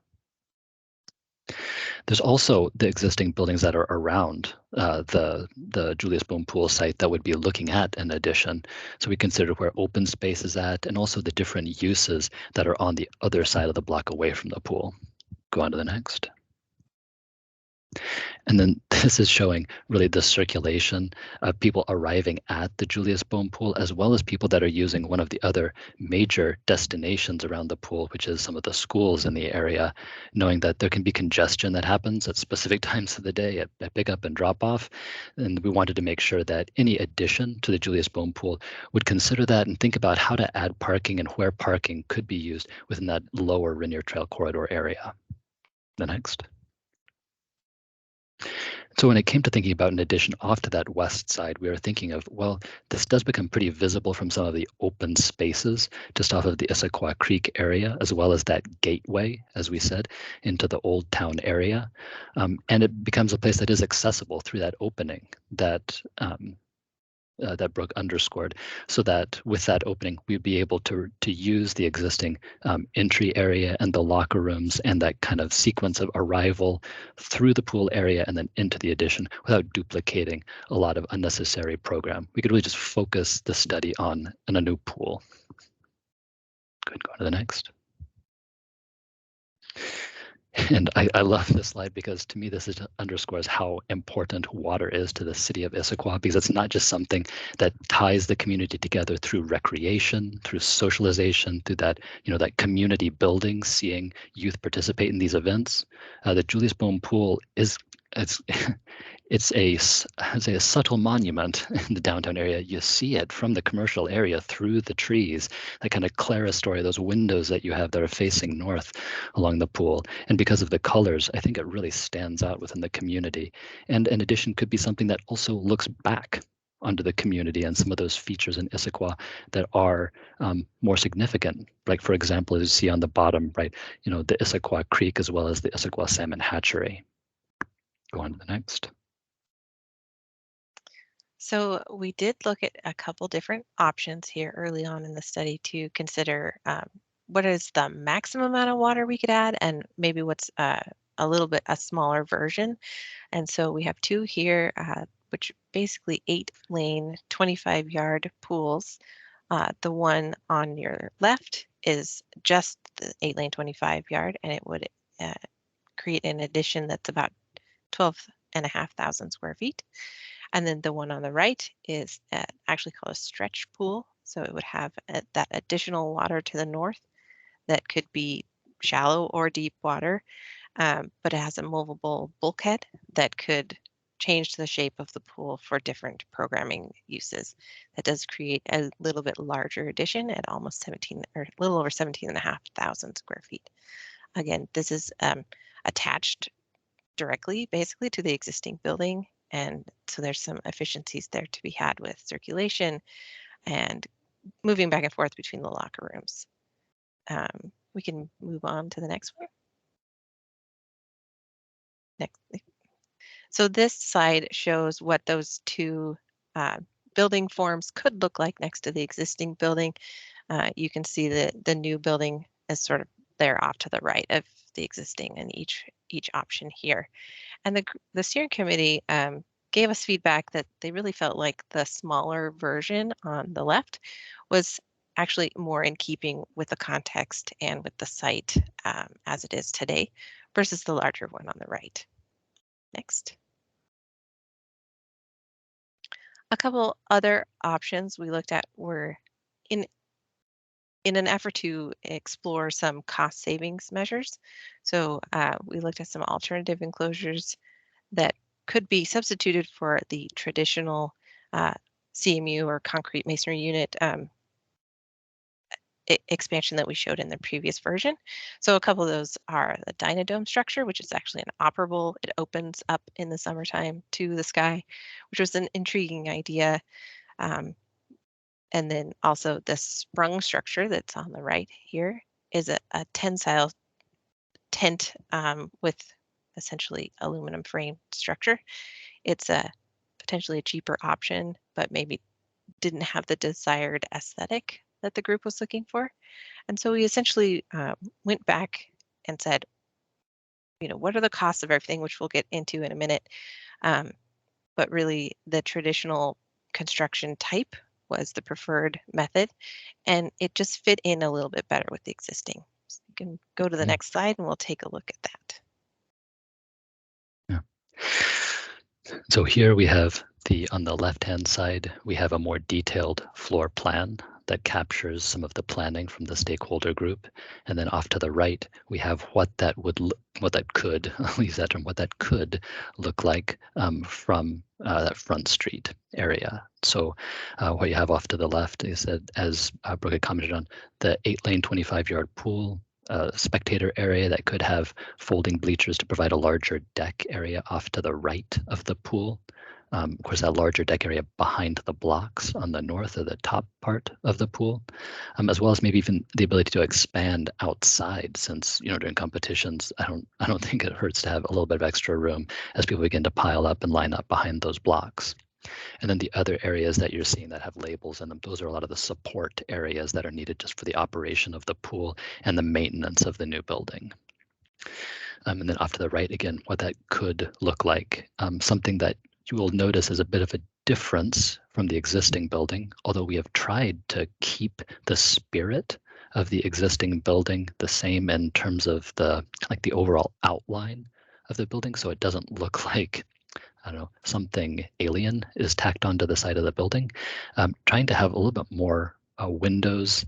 There's also the existing buildings that are around the Julius Boehm pool site that would be looking at an addition. So we considered where open space is at and also the different uses that are on the other side of the block away from the pool. Go on to the next. And then this is showing really the circulation of people arriving at the Julius Boehm pool, as well as people that are using one of the other major destinations around the pool, which is some of the schools in the area, knowing that there can be congestion that happens at specific times of the day at pickup and drop off. And we wanted to make sure that any addition to the Julius Boehm pool would consider that and think about how to add parking and where parking could be used within that lower Rainier Trail corridor area. The next. So when it came to thinking about an addition off to that west side, we were thinking of, well, this does become pretty visible from some of the open spaces just off of the Issaquah Creek area, as well as that gateway, as we said, into the old town area. And it becomes a place that is accessible through that opening that that Brooke underscored, so that with that opening, we'd be able to use the existing entry area and the locker rooms and that kind of sequence of arrival through the pool area and then into the addition without duplicating a lot of unnecessary program. We could really just focus the study on a new pool. Good, go on to the next. And I love this slide because to me, this underscores how important water is to the city of Issaquah, because it's not just something that ties the community together through recreation, through socialization, through that, that community building, seeing youth participate in these events. The Julius Boehm pool it's a subtle monument in the downtown area. You see it from the commercial area through the trees, that kind of clerestory, those windows that you have that are facing north along the pool. And because of the colors, I think it really stands out within the community. And in addition, could be something that also looks back onto the community and some of those features in Issaquah that are more significant. Like, for example, as you see on the bottom, right, the Issaquah Creek as well as the Issaquah Salmon Hatchery. Go on to the next. So we did look at a couple different options here early on in the study to consider what is the maximum amount of water we could add and maybe what's a little bit a smaller version. And so we have two here, which basically 8-lane, 25-yard pools. The one on your left is just the 8-lane, 25-yard, and it would create an addition that's about 12,500 square feet. And then the one on the right is actually called a stretch pool. So it would have that additional water to the north that could be shallow or deep water, but it has a movable bulkhead that could change the shape of the pool for different programming uses. That does create a little bit larger addition at almost 17 or a little over 17,500 square feet. Again, this is attached directly basically to the existing building. And so there's some efficiencies there to be had with circulation and moving back and forth between the locker rooms. We can move on to the next one. Next. So this slide shows what those two building forms could look like next to the existing building. You can see that the new building is sort of there off to the right of the existing in each option here. And the steering committee gave us feedback that they really felt like the smaller version on the left was actually more in keeping with the context and with the site as it is today versus the larger one on the right. Next. A couple other options we looked at were in an effort to explore some cost savings measures. So we looked at some alternative enclosures that could be substituted for the traditional CMU or concrete masonry unit expansion that we showed in the previous version. So a couple of those are the Dynadome structure, which is actually an operable. It opens up in the summertime to the sky, which was an intriguing idea. And then also the sprung structure that's on the right here is a tensile tent with essentially aluminum frame structure. It's a potentially a cheaper option, but maybe didn't have the desired aesthetic that the group was looking for. And so we essentially went back and said, you know, what are the costs of everything, which we'll get into in a minute. But really the traditional construction type was the preferred method, and it just fit in a little bit better with the existing. So you can go to the next slide and we'll take a look at that. Yeah. So here we have on the left-hand side, we have a more detailed floor plan that captures some of the planning from the stakeholder group. And then off to the right, we have what that could, I'll use that term, what that could look like from that Front Street area. So what you have off to the left is that, as Brooke had commented on, the 8-lane 25-yard pool, spectator area that could have folding bleachers to provide a larger deck area off to the right of the pool. Of course, that larger deck area behind the blocks on the north or the top part of the pool, as well as maybe even the ability to expand outside, since, you know, during competitions, I don't think it hurts to have a little bit of extra room as people begin to pile up and line up behind those blocks. And then the other areas that you're seeing that have labels in them, those are a lot of the support areas that are needed just for the operation of the pool and the maintenance of the new building. And then off to the right, again, what that could look like, something that you will notice is a bit of a difference from the existing building, although we have tried to keep the spirit of the existing building the same in terms of the overall outline of the building, so it doesn't look like, I don't know, something alien is tacked onto the side of the building. Trying to have a little bit more windows,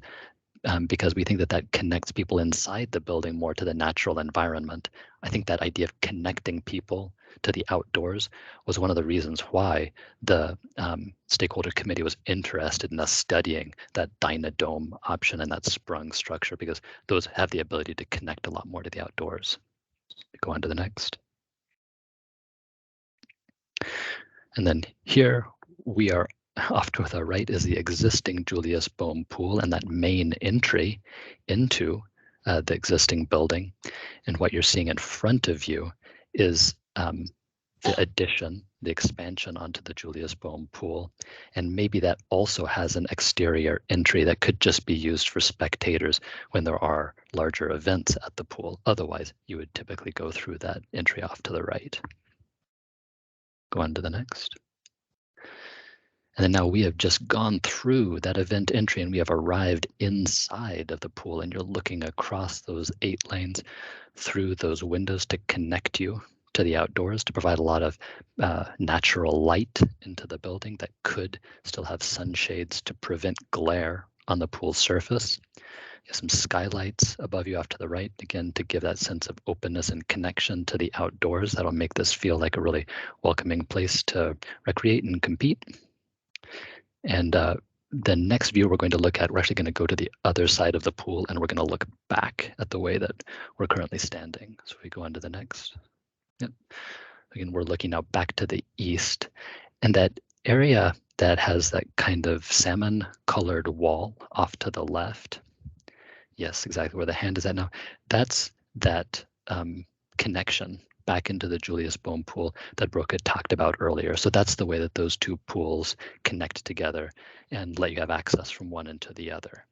because we think that that connects people inside the building more to the natural environment. I think that idea of connecting people to the outdoors was one of the reasons why the stakeholder committee was interested in us studying that Dynadome option and that sprung structure, because those have the ability to connect a lot more to the outdoors. Go on to the next. And then here we are off to the right is the existing Julius Boehm pool and that main entry into the existing building. And what you're seeing in front of you is the addition, the expansion onto the Julius Boehm pool. And maybe that also has an exterior entry that could just be used for spectators when there are larger events at the pool. Otherwise, you would typically go through that entry off to the right. Go on to the next. And then now we have just gone through that event entry and we have arrived inside of the pool, and you're looking across those 8 lanes through those windows to connect you to the outdoors, to provide a lot of natural light into the building that could still have sunshades to prevent glare on the pool surface. You have some skylights above you off to the right, again, to give that sense of openness and connection to the outdoors. That'll make this feel like a really welcoming place to recreate and compete. And the next view we're going to look at, we're actually going to go to the other side of the pool and we're going to look back at the way that we're currently standing. So if we go on to the next. Yep. Again, we're looking now back to the east, and that area that has that kind of salmon colored wall off to the left. Yes, exactly where the hand is at now. That's that connection back into the Julius Boehm pool that Brooke had talked about earlier. So that's the way that those two pools connect together and let you have access from one into the other.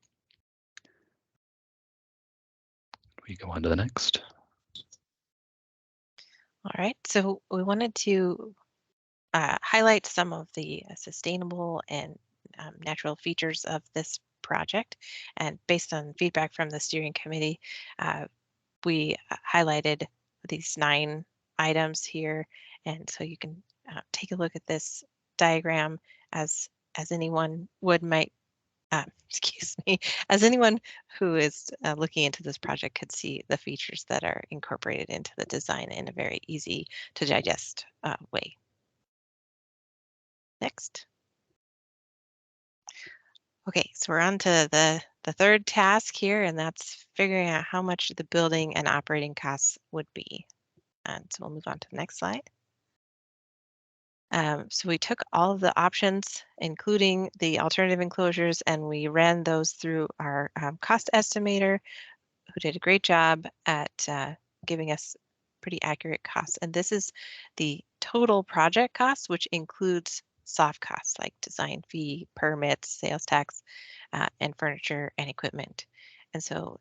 We go on to the next. All right, so we wanted to highlight some of the sustainable and natural features of this project. And based on feedback from the steering committee, we highlighted these 9 items here. And so you can take a look at this diagram as anyone might excuse me, as anyone who is looking into this project could see the features that are incorporated into the design in a very easy to digest way. Next. Okay, so we're on to the third task here, and that's figuring out how much the building and operating costs would be. And so we'll move on to the next slide. So we took all of the options, including the alternative enclosures, and we ran those through our cost estimator, who did a great job at giving us pretty accurate costs. And this is the total project cost, which includes soft costs like design fee, permits, sales tax, and furniture and equipment. And so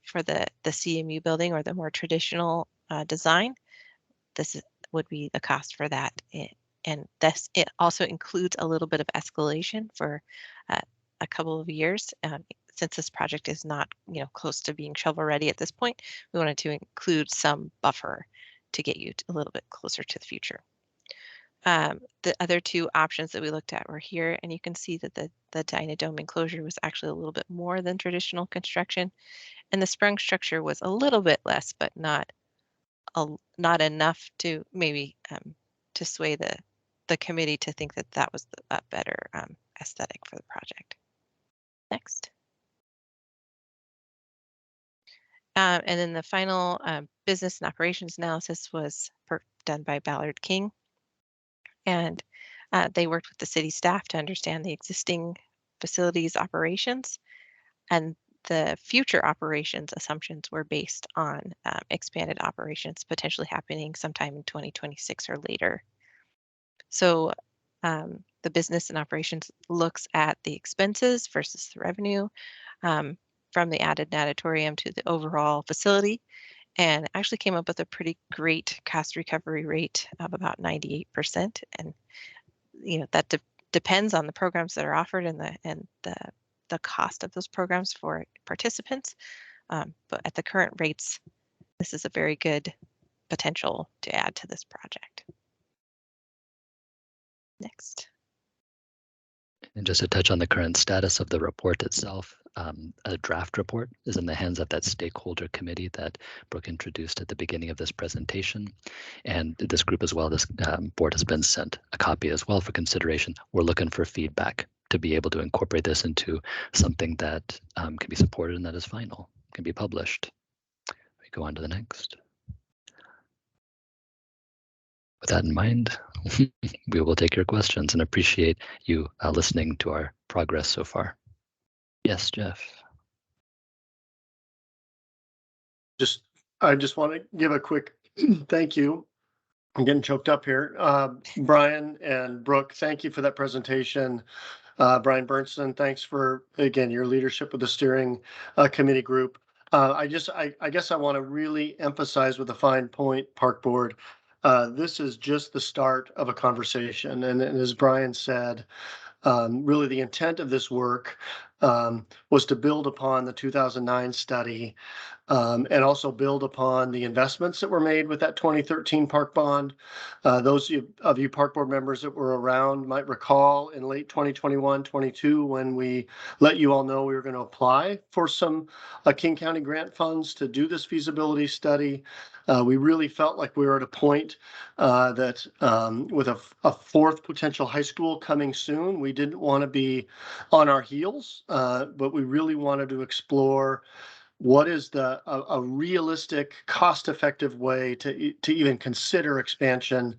for the CMU building or the more traditional design, this would be the cost for that. And this, it also includes a little bit of escalation for a couple of years. Since this project is not, close to being shovel ready at this point, we wanted to include some buffer to get you a little bit closer to the future. The other two options that we looked at were here, and you can see that the Dynadome enclosure was actually a little bit more than traditional construction, and the sprung structure was a little bit less, but not enough to maybe to sway the committee to think that that was a better aesthetic for the project. Next. And then the final business and operations analysis was done by Ballard King. And they worked with the city staff to understand the existing facilities operations, and the future operations assumptions were based on expanded operations potentially happening sometime in 2026 or later. So the business and operations looks at the expenses versus the revenue from the added natatorium to the overall facility, and actually came up with a pretty great cost recovery rate of about 98%. And that depends on the programs that are offered and the cost of those programs for participants. But at the current rates, this is a very good potential to add to this project. Next. And just to touch on the current status of the report itself, a draft report is in the hands of that stakeholder committee that Brooke introduced at the beginning of this presentation. And this group as well, this board has been sent a copy as well for consideration. We're looking for feedback to be able to incorporate this into something that can be supported and that is final, can be published. We go on to the next. With that in mind, we will take your questions and appreciate you listening to our progress so far. Yes, Jeff. I just want to give a quick thank you. I'm getting choked up here. Brian and Brooke, thank you for that presentation. Brian Bernstein, thanks for, again, your leadership with the steering committee group. I guess I want to really emphasize with a fine point, Park Board, this is just the start of a conversation. And as Brian said, really the intent of this work was to build upon the 2009 study and also build upon the investments that were made with that 2013 park bond. Those of you park board members that were around might recall in late 2021-22 when we let you all know we were going to apply for some King County grant funds to do this feasibility study. We really felt like we were at a point that with a fourth potential high school coming soon, we didn't want to be on our heels, but we really wanted to explore what is a realistic, cost-effective way to even consider expansion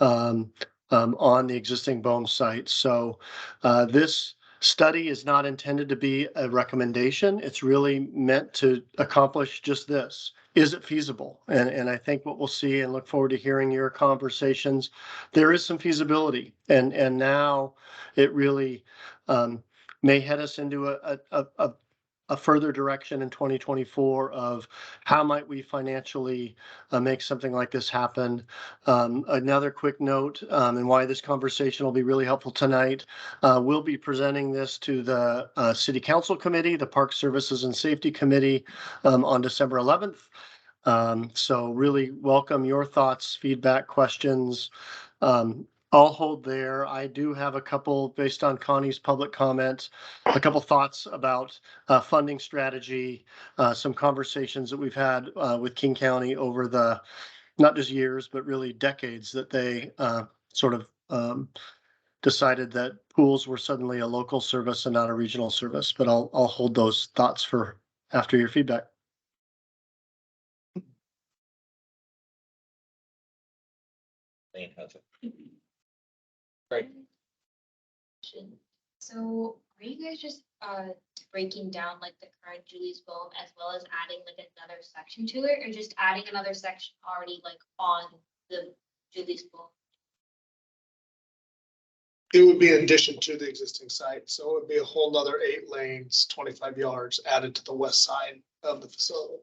on the existing Boehm site. So this study is not intended to be a recommendation. It's really meant to accomplish just this. Is it feasible? And I think what we'll see, and look forward to hearing your conversations, there is some feasibility. And now it really may head us into a further direction in 2024 of how might we financially make something like this happen. Another quick note, and why this conversation will be really helpful tonight, we'll be presenting this to the City Council Committee, the Park Services and Safety Committee on December 11th. So really welcome your thoughts, feedback, questions. I'll hold there. I do have a couple, based on Connie's public comments, a couple thoughts about funding strategy, some conversations that we've had with King County over the, not just years, but really decades that they sort of decided that pools were suddenly a local service and not a regional service. But I'll hold those thoughts for after your feedback. Lane has it. Right. So are you guys just breaking down like the current Julius Boehm as well as adding like another section to it, or just adding another section already like on the Julius Boehm? It would be in addition to the existing site, so it would be a whole nother 8 lanes, 25 yards added to the west side of the facility.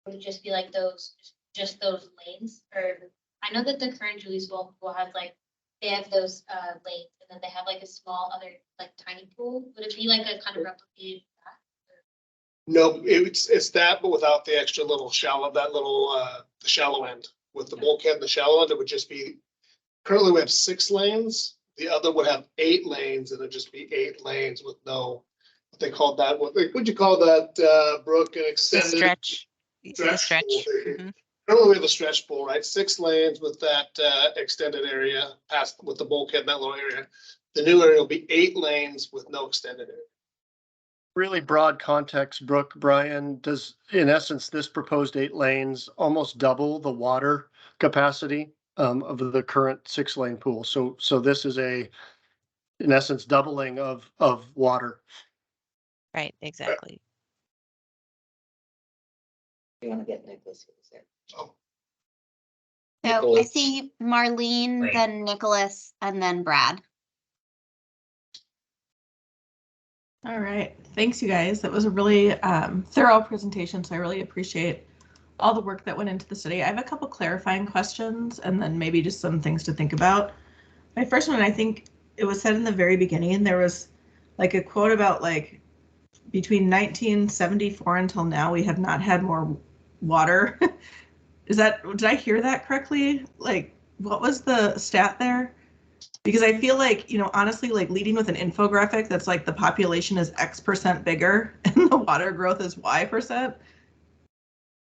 Would it just be like those, just those lanes? Or I know that the current Julius Boehm pool has like, they have those lanes and then they have like a small other like tiny pool. Would it be like a kind of replicated that? No, it's that, but without the extra little shallow, that little the shallow end. With the bulkhead and the shallow end, it would just be, currently we have 6 lanes. The other would have 8 lanes, and it'd just be 8 lanes with no, what they called that, what would you call that, Brooke, an extended? The stretch. The stretch. Mm-hmm. Currently we have a stretch pool, right? 6 lanes with that extended area past with the bulkhead in that little area. The new area will be 8 lanes with no extended area. Really broad context, Brooke, Brian, does in essence this proposed 8 lanes almost double the water capacity of the current 6-lane pool? So this is a, in essence, doubling of water. Right, exactly. You want to get Nicholas there? Oh. So I Nicholas. see Marlene, Right. then Nicholas, and then Brad. All right, thanks you guys. That was a really thorough presentation, so I really appreciate all the work that went into the study. I have a couple clarifying questions and then maybe just some things to think about. My first one, I think it was said in the very beginning, there was like a quote about like between 1974 until now, we have not had more water. Is that, did I hear that correctly? Like, what was the stat there? Because I feel like, you know, honestly, like leading with an infographic that's like the population is X% bigger and the water growth is Y%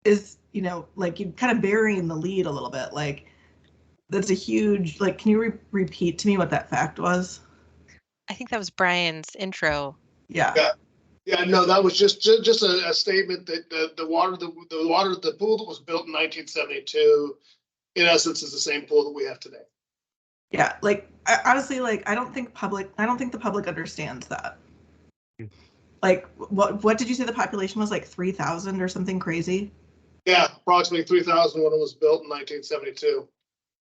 is, you know, like you kind of burying the lead a little bit. Like that's a huge, like, can you repeat to me what that fact was? I think that was Brian's intro. Yeah. Yeah, no, that was just a statement that the pool that was built in 1972, in essence, is the same pool that we have today. Yeah, like honestly, like I don't think the public understands that. Like, what did you say the population was, like 3,000 or something crazy? Yeah, approximately 3,000 when it was built in 1972.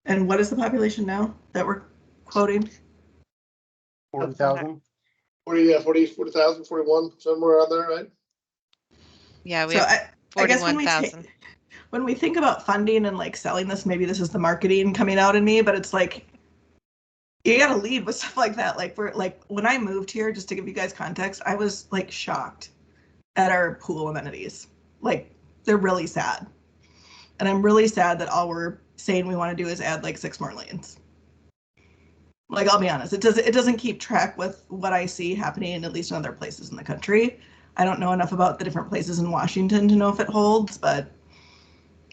And what is the population now that we're quoting? 40,000. 40,000, 41, somewhere around there, right? Yeah, we So have I guess 41,000. when we think about funding and like selling this, maybe this is the marketing coming out in me, but it's like you gotta lead with stuff like that. Like when I moved here, just to give you guys context, I was like shocked at our pool amenities. Like they're really sad. And I'm really sad that all we're saying we want to do is add like 6 more lanes. Like, I'll be honest, it doesn't keep track with what I see happening at least in other places in the country. I don't know enough about the different places in Washington to know if it holds, but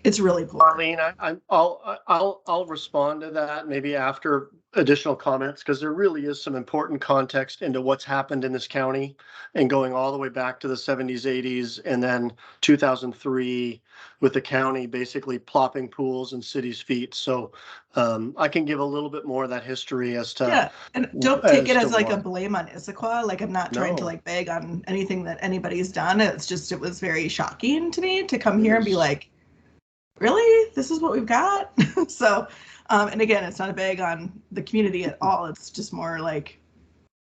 it's really poor. Marlene, I'll respond to that maybe after additional comments, because there really is some important context into what's happened in this county and going all the way back to the 70s, 80s, and then 2003 with the county basically plopping pools in cities' feet. So I can give a little bit more of that history as to. Yeah, and don't take it as like why. a blame on Issaquah. Like I'm not trying to like beg on anything that anybody's done. It's just, it was very shocking to me to come here and be like, really? This is what we've got? So, and again, it's not a bag on the community at all. It's just more like,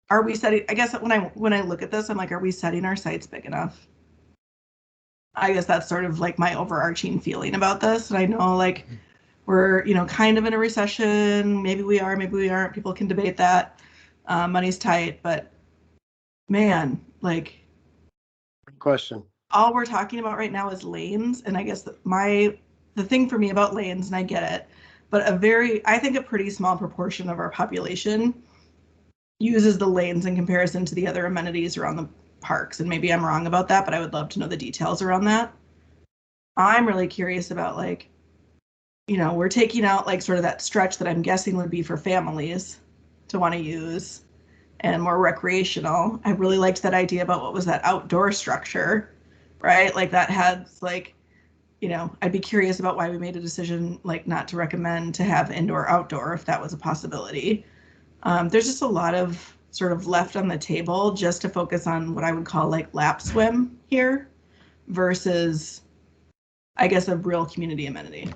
are we setting, I guess when I look at this, I'm like, are we setting our sights big enough? I guess that's sort of like my overarching feeling about this. And I know like we're, you know, kind of in a recession. Maybe we are, maybe we aren't. People can debate that. Money's tight, but man, like. Good question. All we're talking about right now is lanes. And I guess the thing for me about lanes, and I get it, but I think a pretty small proportion of our population uses the lanes in comparison to the other amenities around the parks. And maybe I'm wrong about that, but I would love to know the details around that. I'm really curious about, like, you know, we're taking out like sort of that stretch that I'm guessing would be for families to want to use and more recreational. I really liked that idea about what was that outdoor structure, right? Like that had like, you know, I'd be curious about why we made a decision like not to recommend to have indoor outdoor if that was a possibility. There's just a lot of sort of left on the table just to focus on what I would call like lap swim here versus, I guess, a real community amenity.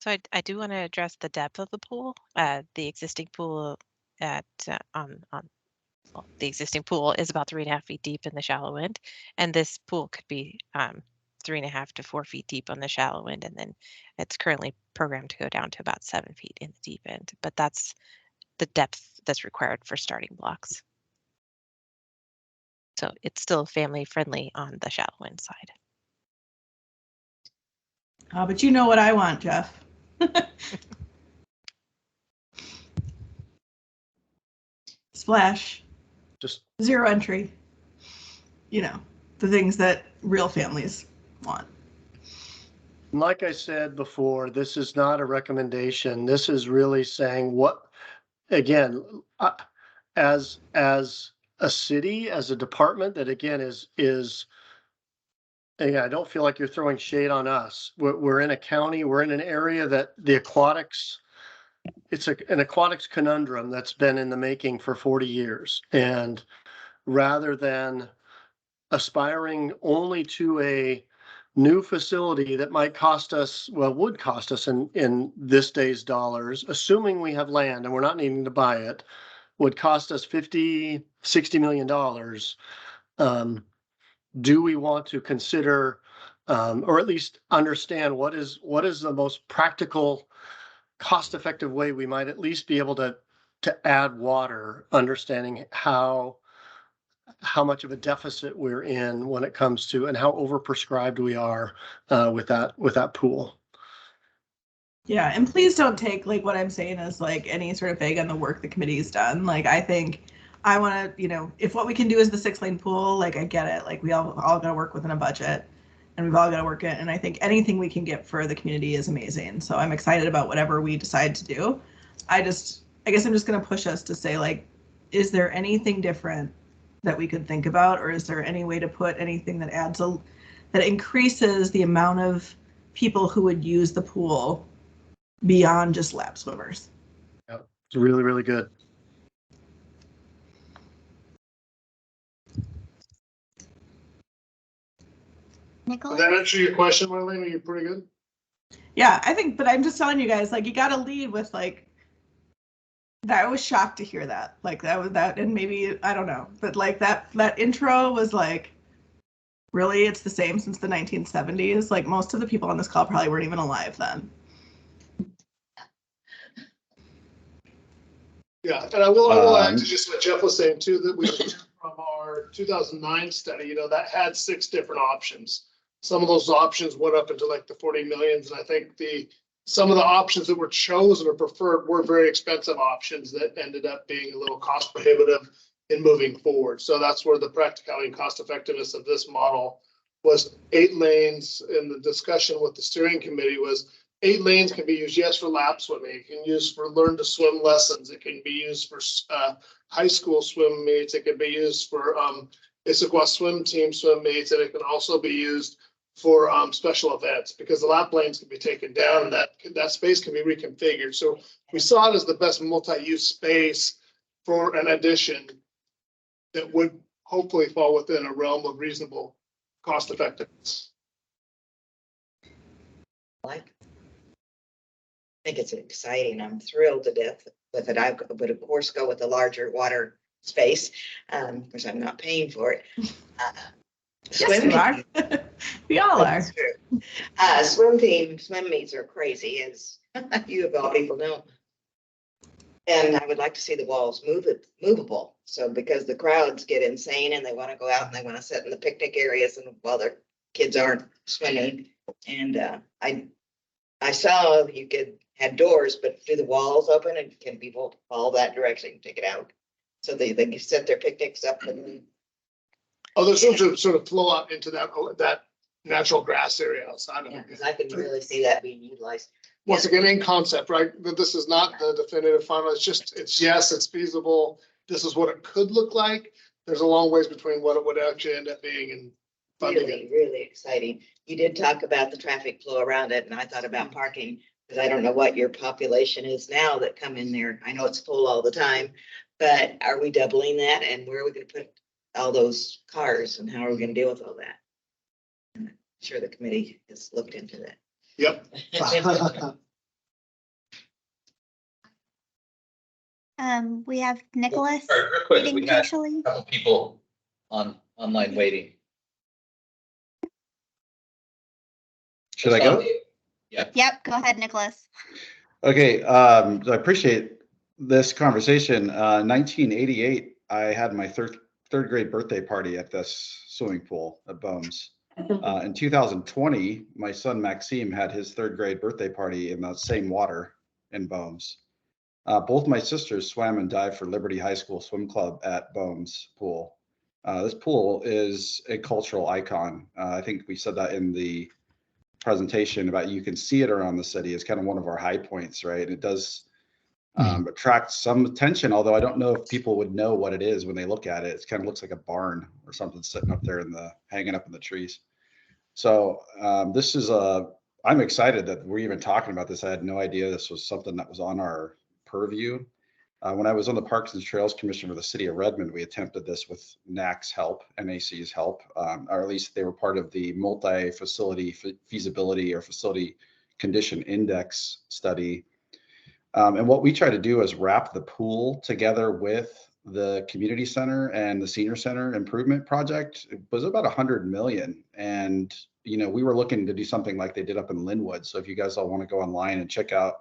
So I do want to address the depth of the pool. The existing pool at well, the existing pool is about 3.5 feet deep in the shallow end, and this pool could be 3.5 to 4 feet deep on the shallow end, and then it's currently programmed to go down to about 7 feet in the deep end. But that's the depth that's required for starting blocks. So it's still family friendly on the shallow end side. But you know what I want, Jeff. Splash. Just zero entry. You know, the things that real families want. like I said before, this is not a recommendation. This is really saying what, again, as a city, as a department that again is. And I don't feel like you're throwing shade on us. We're in a county, we're in an area that the aquatics, it's an aquatics conundrum that's been in the making for 40 years. And rather than aspiring only to a new facility that might cost us, well, would cost us in this day's dollars, assuming we have land and we're not needing to buy it, would cost us $50-60 million. Do we want to consider, or at least understand what is the most practical, cost-effective way we might at least be able to add water, understanding how much of a deficit we're in when it comes to, and how overprescribed we are with that pool. Yeah, and please don't take like what I'm saying as like any sort of vague on the work the committee's done. Like I think I want to, you know, if what we can do is the 6-lane pool, like I get it. Like we all got to work within a budget, and we've all got to work it. And I think anything we can get for the community is amazing. So I'm excited about whatever we decide to do. I guess I'm just going to push us to say, like, is there anything different that we could think about, or is there any way to put anything that that increases the amount of people who would use the pool beyond just lap swimmers? Yeah, it's really, really good. Nicholas? Did that answer your question, Marlene? Are you pretty good? Yeah, I think, but I'm just telling you guys, like, you got to lead with like, that. I was shocked to hear that. Like that was that, and maybe, I don't know, but like that intro was like, really, it's the same since the 1970s. Like most of the people on this call probably weren't even alive then. Yeah, and I will add to just what Jeff was saying too, that we from our 2009 study, you know, that had 6 different options. Some of those options went up into like the 40 millions, and I think some of the options that were chosen or preferred were very expensive options that ended up being a little cost prohibitive in moving forward. So that's where the practicality and cost effectiveness of this model was 8 lanes. And the discussion with the steering committee was 8 lanes can be used, yes, for lap swimming. It can be used for learn to swim lessons. It can be used for high school swim meets. It can be used for Issaquah swim team swim meets, and it can also be used for special events, because the lap lanes can be taken down and that space can be reconfigured. So we saw it as the best multi-use space for an addition that would hopefully fall within a realm of reasonable cost effectiveness. I think it's exciting. I'm thrilled to death with it. I would of course go with the larger water space, because I'm not paying for it. Yes, you are. We all are. Swim meets are crazy, as you of all people know. And I would like to see the walls movable. So because the crowds get insane and they want to go out and they want to sit in the picnic areas and while their kids aren't swimming. And I I saw you had doors, but do the walls open and can people follow that direction, take it out? So they can set their picnics up and. Oh, there's room to sort of flow out into that natural grass area outside of Yeah, it. because I can really see that being utilized. Once again, in concept, right? That this is not the definitive final. It's yes, it's feasible. This is what it could look like. There's a long ways between what it would actually end up being and funding Really, it. really exciting. You did talk about the traffic flow around it, and I thought about parking, because I don't know what your population is now that come in there. I know it's full all the time, but are we doubling that? And where are we gonna put all those cars, and how are we gonna deal with all that? I'm sure the committee has looked into that. Yep. We have Nicholas Sorry, real quick, waiting we had patiently. a couple people online waiting. Should I go? Yeah. Yep, go ahead, Nicholas. Okay, I appreciate this conversation. 1988, I had my third grade birthday party at this swimming pool at Boehm's. In 2020, my son Maxime had his third grade birthday party in the same water in Boehm's. Both my sisters swam and dived for Liberty High School Swim Club at Boehm's pool. This pool is a cultural icon. I think we said that in the presentation about you can see it around the city. It's kind of one of our high points, right? It does attract some attention, although I don't know if people would know what it is when they look at it. It kind of looks like a barn or something sitting up there hanging up in the trees. So this is I'm excited that we're even talking about this. I had no idea this was something that was on our purview. When I was on the Parks and Trails Commission for the city of Redmond, we attempted this with NAC's help, NAC's help, or at least they were part of the multi-facility feasibility or facility condition index study. And what we try to do is wrap the pool together with the community center and the senior center improvement project. It was about 100 million. And, we were looking to do something like they did up in Linwood. So if you guys all want to go online and check out,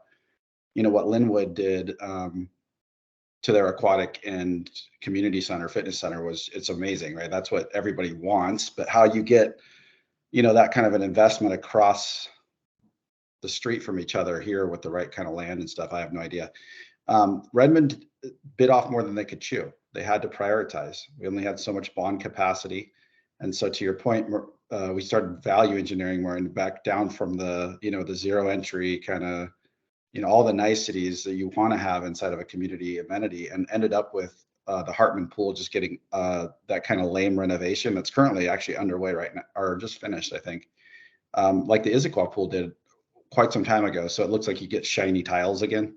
what Linwood did, to their aquatic and community center, fitness center it's amazing, right? That's what everybody wants, but how you get, that kind of an investment across the street from each other here with the right kind of land and stuff, I have no idea. Redmond bit off more than they could chew. They had to prioritize. We only had so much bond capacity. And so to your point, we started value engineering, we're back down from the, the zero entry kind of, all the niceties that you want to have inside of a community amenity, and ended up with the Hartman pool just getting that kind of lame renovation that's currently actually underway right now, or just finished, I think. Like the Issaquah pool did quite some time ago. So it looks like you get shiny tiles again,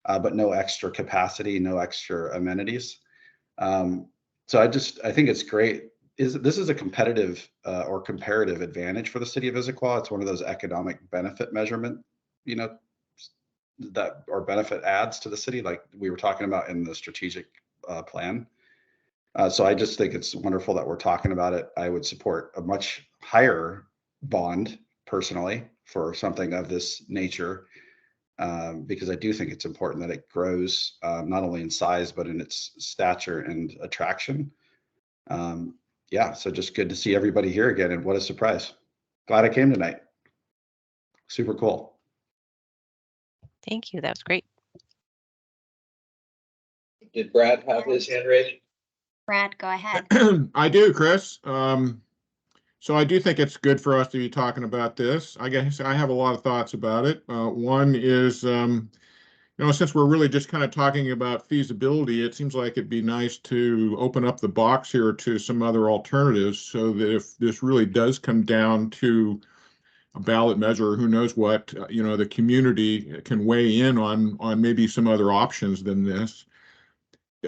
but no extra capacity, no extra amenities. So I think it's great. This is a competitive or comparative advantage for the city of Issaquah. It's one of those economic benefit measurement, that or benefit adds to the city, like we were talking about in the strategic plan. So I just think it's wonderful that we're talking about it. I would support a much higher bond personally for something of this nature, because I do think it's important that it grows not only in size, but in its stature and attraction. Yeah, so just good to see everybody here again, and what a surprise. Glad I came tonight. Super cool. Thank you. That was great. Did Brad have his hand raised? Brad, go ahead. I do, Chris. So I do think it's good for us to be talking about this. I guess I have a lot of thoughts about it. One is, since we're really just kind of talking about feasibility, it seems like it'd be nice to open up the box here to some other alternatives, so that if this really does come down to a ballot measure, who knows what, the community can weigh in on maybe some other options than this.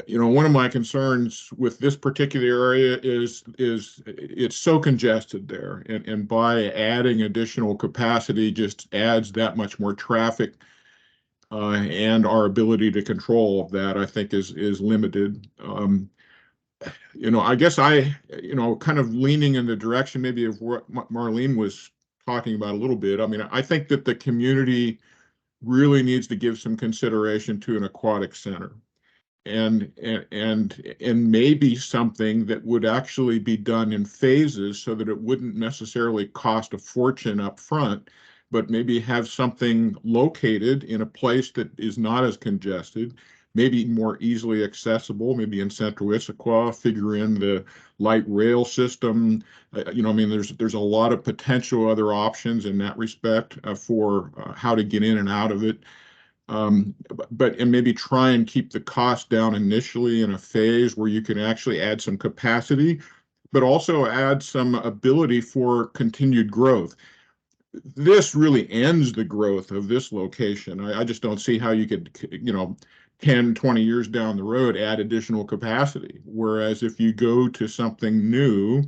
One of my concerns with this particular area is it's so congested there, and by adding additional capacity just adds that much more traffic, and our ability to control that, I think, is limited. I guess kind of leaning in the direction maybe of what Marlene was talking about a little bit. I mean, I think that the community really needs to give some consideration to an aquatic center, and maybe something that would actually be done in phases, so that it wouldn't necessarily cost a fortune up front, but maybe have something located in a place that is not as congested, maybe more easily accessible, maybe in central Issaquah, figure in the light rail system. I mean, there's a lot of potential other options in that respect for how to get in and out of it. And maybe try and keep the cost down initially in a phase where you can actually add some capacity, but also add some ability for continued growth. This really ends the growth of this location. I just don't see how you could, 10, 20 years down the road, add additional capacity. Whereas if you go to something new,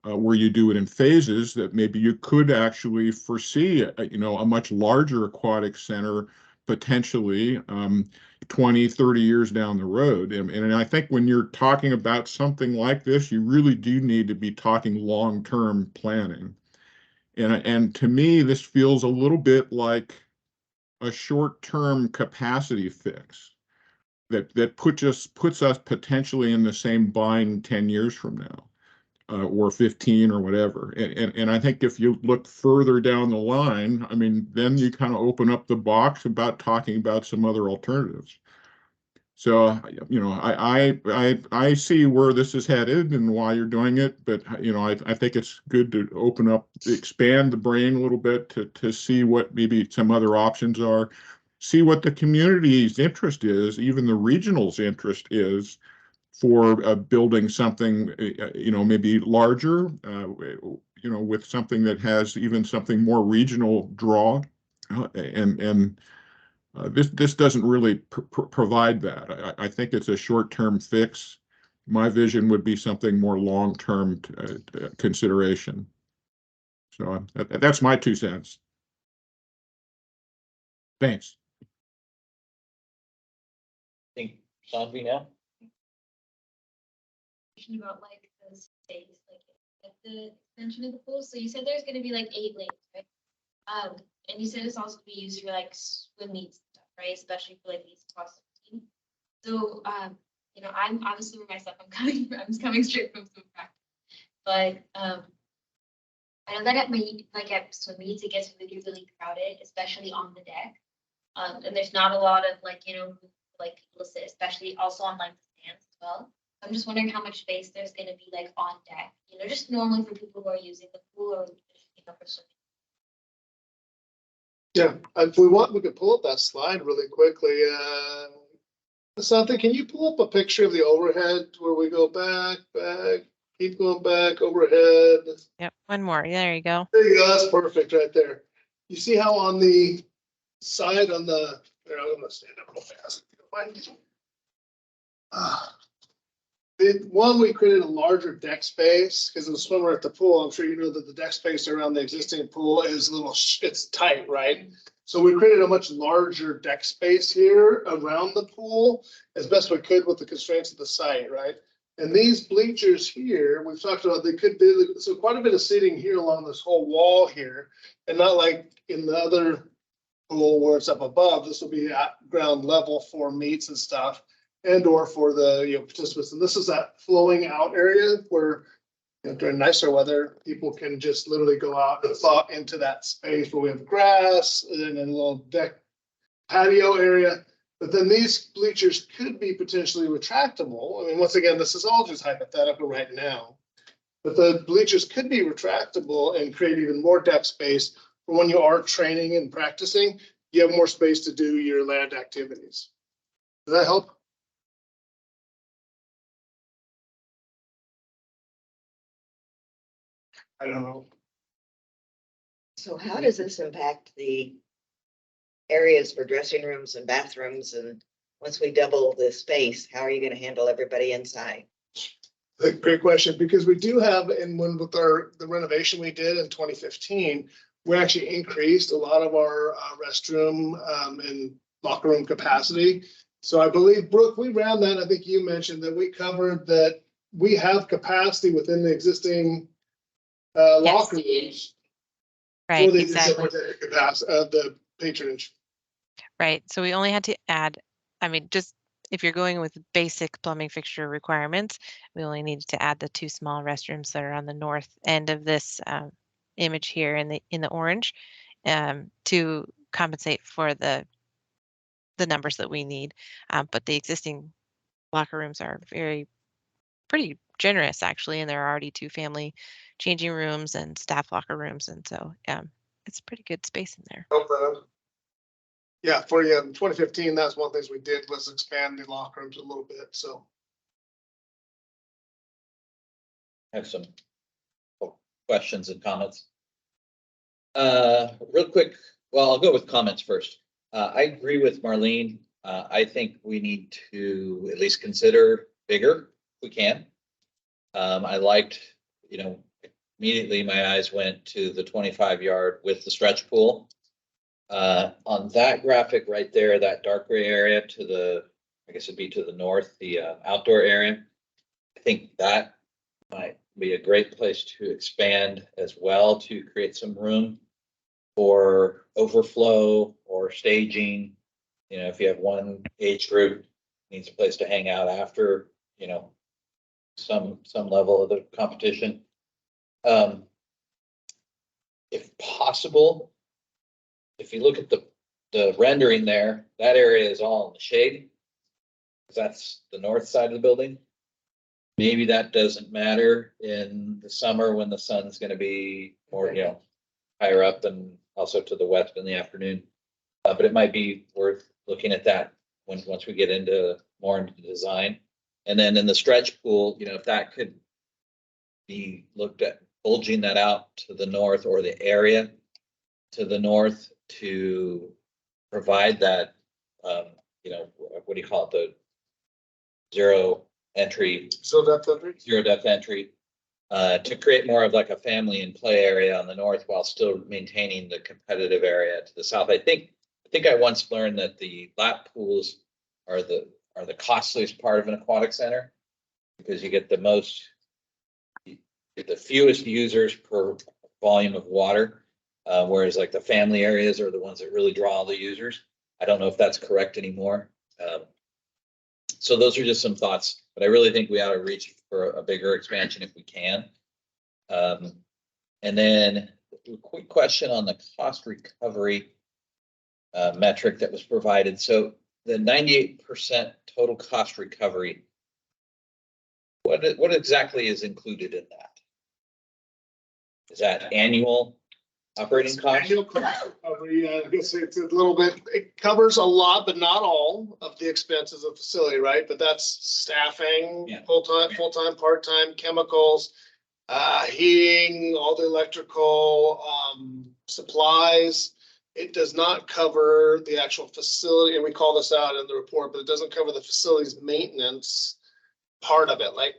where you do it in phases, that maybe you could actually foresee, a much larger aquatic center potentially 20, 30 years down the road. And I think when you're talking about something like this, you really do need to be talking long-term planning. And to me, this feels a little bit like a short-term capacity fix that puts us potentially in the same bind 10 years from now, or 15 or whatever. And I think if you look further down the line, I mean, then you kind of open up the box about talking about some other alternatives. So, I see where this is headed and why you're doing it, but, I think it's good to open up, expand the brain a little bit to see what maybe some other options are, see what the community's interest is, even the regional's interest is for building something, maybe larger, with something that has even something more regional draw, and this doesn't really provide that. I think it's a short-term fix. My vision would be something more long-term consideration. So that's my 2 cents. Thanks. I think Sandvi now. About like the space, like at the extension of the pool. So you said there's going to be like 8 lanes, right? And you said it's also to be used for like swim meets and stuff, right? Especially for like these cross team. So I'm obviously for myself, I'm coming straight from swim practice. But I know that at swim meets it gets really, really crowded, especially on the deck. And there's not a lot of like people to sit, especially also on like the stands as well. I'm just wondering how much space there's going to be like on deck, just normally for people who are using the pool or for swimming. Yeah, if we want, we could pull up that slide really quickly. Something, can you pull up a picture of the overhead where we go back, keep going back, overhead? Yep, one more. There you go. There you go. That's perfect right there. You see how on the side I'm gonna stand up real fast. We created a larger deck space because the swimmer at the pool, I'm sure you know that the deck space around the existing pool is it's tight, right? So we created a much larger deck space here around the pool as best we could with the constraints of the site, right? And these bleachers here, we've talked about, they could be, so quite a bit of seating here along this whole wall here, and not like in the other pool where it's up above. This will be at ground level for meets and stuff, and or for the participants. And this is that flowing out area where during nicer weather, people can just literally go out and thaw into that space where we have grass and then a little deck patio area. But then these bleachers could be potentially retractable. I mean, once again, this is all just hypothetical right now. But the bleachers could be retractable and create even more deck space for when you are training and practicing. You have more space to do your land activities. Does that help? I don't know. So how does this impact the areas for dressing rooms and bathrooms? And once we double the space, how are you going to handle everybody inside? Great question, because we do have, and with the renovation we did in 2015, we actually increased a lot of our restroom and locker room capacity. So I believe, Brooke, we ran that. I think you mentioned that we covered that we have capacity within the existing locker rooms. Right, For the exactly. capacity of the patronage. Right. So we only had to add, just if you're going with basic plumbing fixture requirements, we only needed to add the 2 small restrooms that are on the north end of this image here in the orange. to compensate for the numbers that we need. But the existing locker rooms are pretty generous actually, and there are already 2 family changing rooms and staff locker rooms, and so it's pretty good space in there. Yeah, for you in 2015, that's one of the things we did was expand the locker rooms a little bit. So Have some questions and comments. Real quick, well, I'll go with comments first. I agree with Marlene. I think we need to at least consider bigger if we can. I liked, immediately my eyes went to the 25-yard with the stretch pool. On that graphic right there, that dark gray area I guess it'd be to the north, the outdoor area. I think that might be a great place to expand as well, to create some room for overflow or staging. If you have one age group needs a place to hang out after, some level of the competition. If possible, if you look at the rendering there, that area is all in the shade. That's the north side of the building. Maybe that doesn't matter in the summer when the sun's going to be more, higher up and also to the west in the afternoon. But it might be worth looking at that once we get more into the design. And then in the stretch pool, if that could be looked at, bulging that out to the north, or the area to the north, to provide that, what do you call it? The zero depth entry, to create more of like a family and play area on the north while still maintaining the competitive area to the south. I think I once learned that the lap pools are the costliest part of an aquatic center, because you get the fewest users per volume of water, whereas like the family areas are the ones that really draw all the users. I don't know if that's correct anymore. So those are just some thoughts, but I really think we ought to reach for a bigger expansion if we can. And then a quick question on the cost recovery metric that was provided. So the 98% total cost recovery, what exactly is included in that? Is that annual operating costs? Annual cost recovery, I guess it's a little bit, it covers a lot, but not all of the expenses of the facility, right? But that's staffing, full-time, part-time, chemicals, heating, all the electrical, supplies. It does not cover the actual facility, and we call this out in the report, but it doesn't cover the facility's maintenance part of it. Like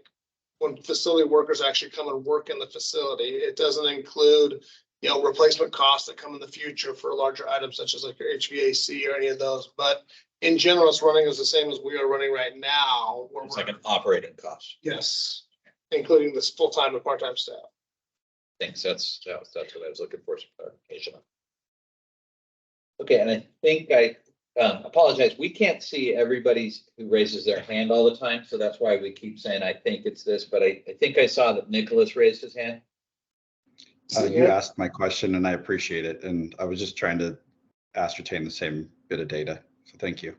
when facility workers actually come and work in the facility, it doesn't include, replacement costs that come in the future for larger items such as like your HVAC or any of those. But in general, it's running as the same as we are running right now. It's like an operating cost. Yes, including this full-time and part-time staff. Thanks. That's what I was looking for, some clarification on. Okay, and I think I apologize. We can't see everybody who raises their hand all the time, so that's why we keep saying I think it's this. But I think I saw that Nicholas raised his hand. You asked my question, and I appreciate it. And I was just trying to ascertain the same bit of data. So thank you.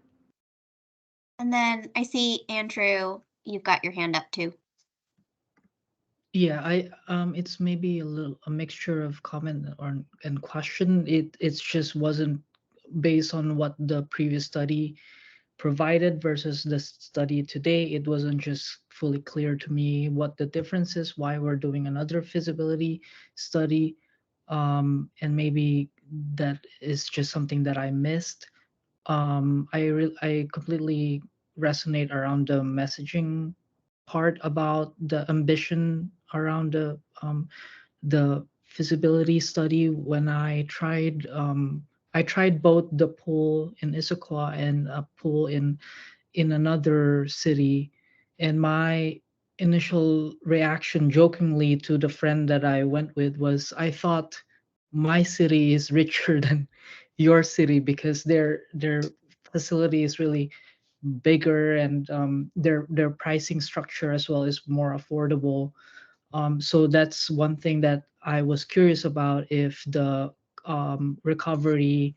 And then I see Andrew, you've got your hand up too. Yeah, it's maybe a mixture of comment and question. It's just wasn't based on what the previous study provided versus the study today. It wasn't just fully clear to me what the difference is, why we're doing another feasibility study, and maybe that is just something that I missed. I completely resonate around the messaging part about the ambition around the feasibility study. When I tried both the pool in Issaquah and a pool in another city, and my initial reaction jokingly to the friend that I went with was, I thought my city is richer than your city because their facility is really bigger, and their pricing structure as well is more affordable. So that's one thing that I was curious about, if the recovery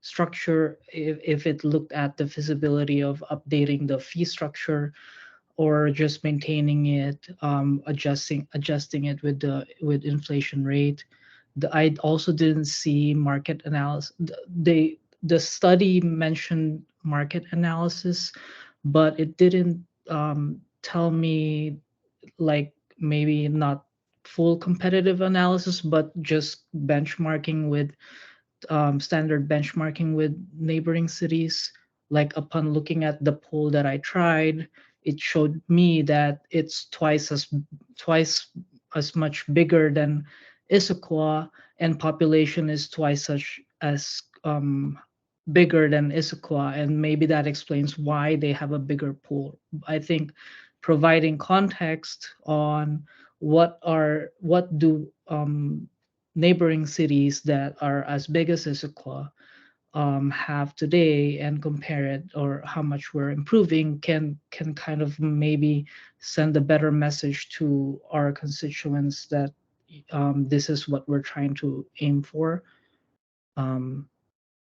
structure, if it looked at the feasibility of updating the fee structure or just maintaining it, adjusting it with inflation rate. I also didn't see market analysis. The study mentioned market analysis, but it didn't tell me, like, maybe not full competitive analysis, but just benchmarking with standard benchmarking with neighboring cities. Like, upon looking at the poll that I tried, it showed me that it's twice as much bigger than Issaquah, and population is twice as bigger than Issaquah, and maybe that explains why they have a bigger pool. I think providing context on what do neighboring cities that are as big as Issaquah have today, and compare it, or how much we're improving, can kind of maybe send a better message to our constituents that this is what we're trying to aim for.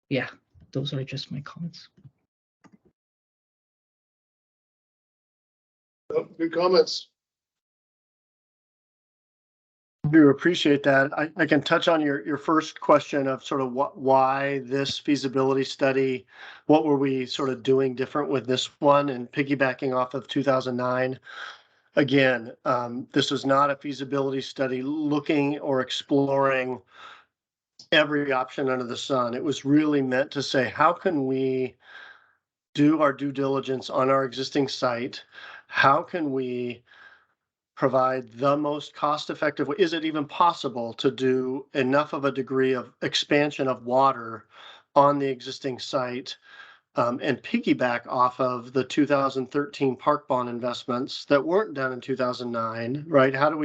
Yeah, those are just my comments. Good comments. I do appreciate that. I can touch on your first question of sort of why this feasibility study, what were we sort of doing different with this one, and piggybacking off of 2009. Again, this was not a feasibility study looking or exploring every option under the sun. It was really meant to say, how can we do our due diligence on our existing site? How can we provide the most cost-effective way? Is it even possible to do enough of a degree of expansion of water on the existing site, and piggyback off of the 2013 park bond investments that weren't done in 2009, right? How do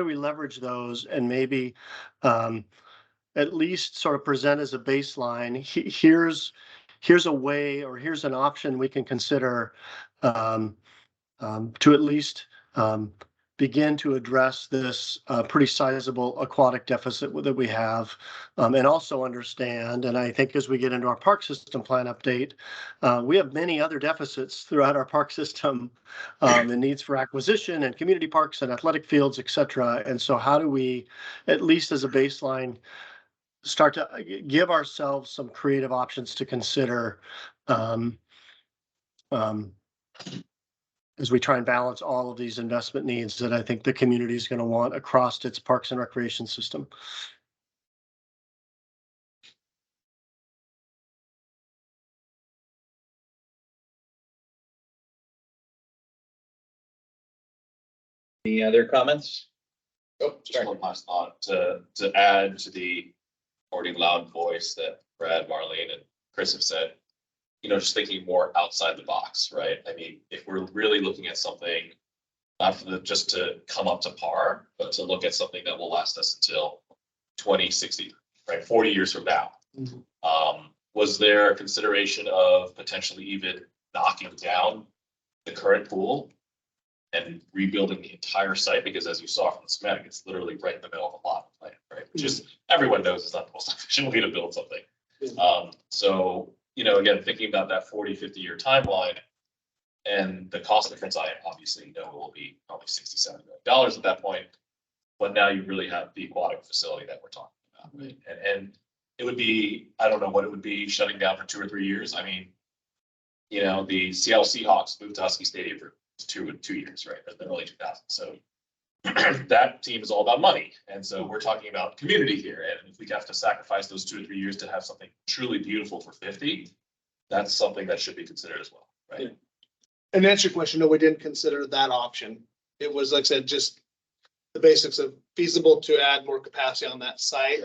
we leverage those and maybe at least sort of present as a baseline? Here's a way, or here's an option we can consider to at least begin to address this pretty sizable aquatic deficit that we have, and also understand, and I think as we get into our park system plan update, we have many other deficits throughout our park system, and needs for acquisition and community parks and athletic fields, et cetera. And so how do we, at least as a baseline, start to give ourselves some creative options to consider as we try and balance all of these investment needs that I think the community is going to want across its parks and recreation system. Any other comments? Oh, just one last thought to add to the already loud voice that Brad, Marlene, and Chris have said. You know, just thinking more outside the box, right? I mean, if we're really looking at something, not for just to come up to par, but to look at something that will last us until 2060, right? 40 years from now. Was there a consideration of potentially even knocking down the current pool and rebuilding the entire site? Because as you saw from the schematic, it's literally right in the middle of a plot plan, right? Which is, everyone knows it's not the most efficient way to build something. So, you know, again, thinking about that 40, 50-year timeline, and the cost difference, I obviously know will be probably $67 million at that point. But now you really have the aquatic facility that we're talking about, right? And it would be, I don't know what it would be, shutting down for 2 or 3 years. I mean, you know, the Seattle Seahawks moved to Husky Stadium for two years, right? In the early 2000s. So that team is all about money. And so we're talking about community here. And if we have to sacrifice those 2 or 3 years to have something truly beautiful for 50, that's something that should be considered as well, right? Yeah. And to answer your question, no, we didn't consider that option. It was, like I said, just the basics of feasible to add more capacity on that site,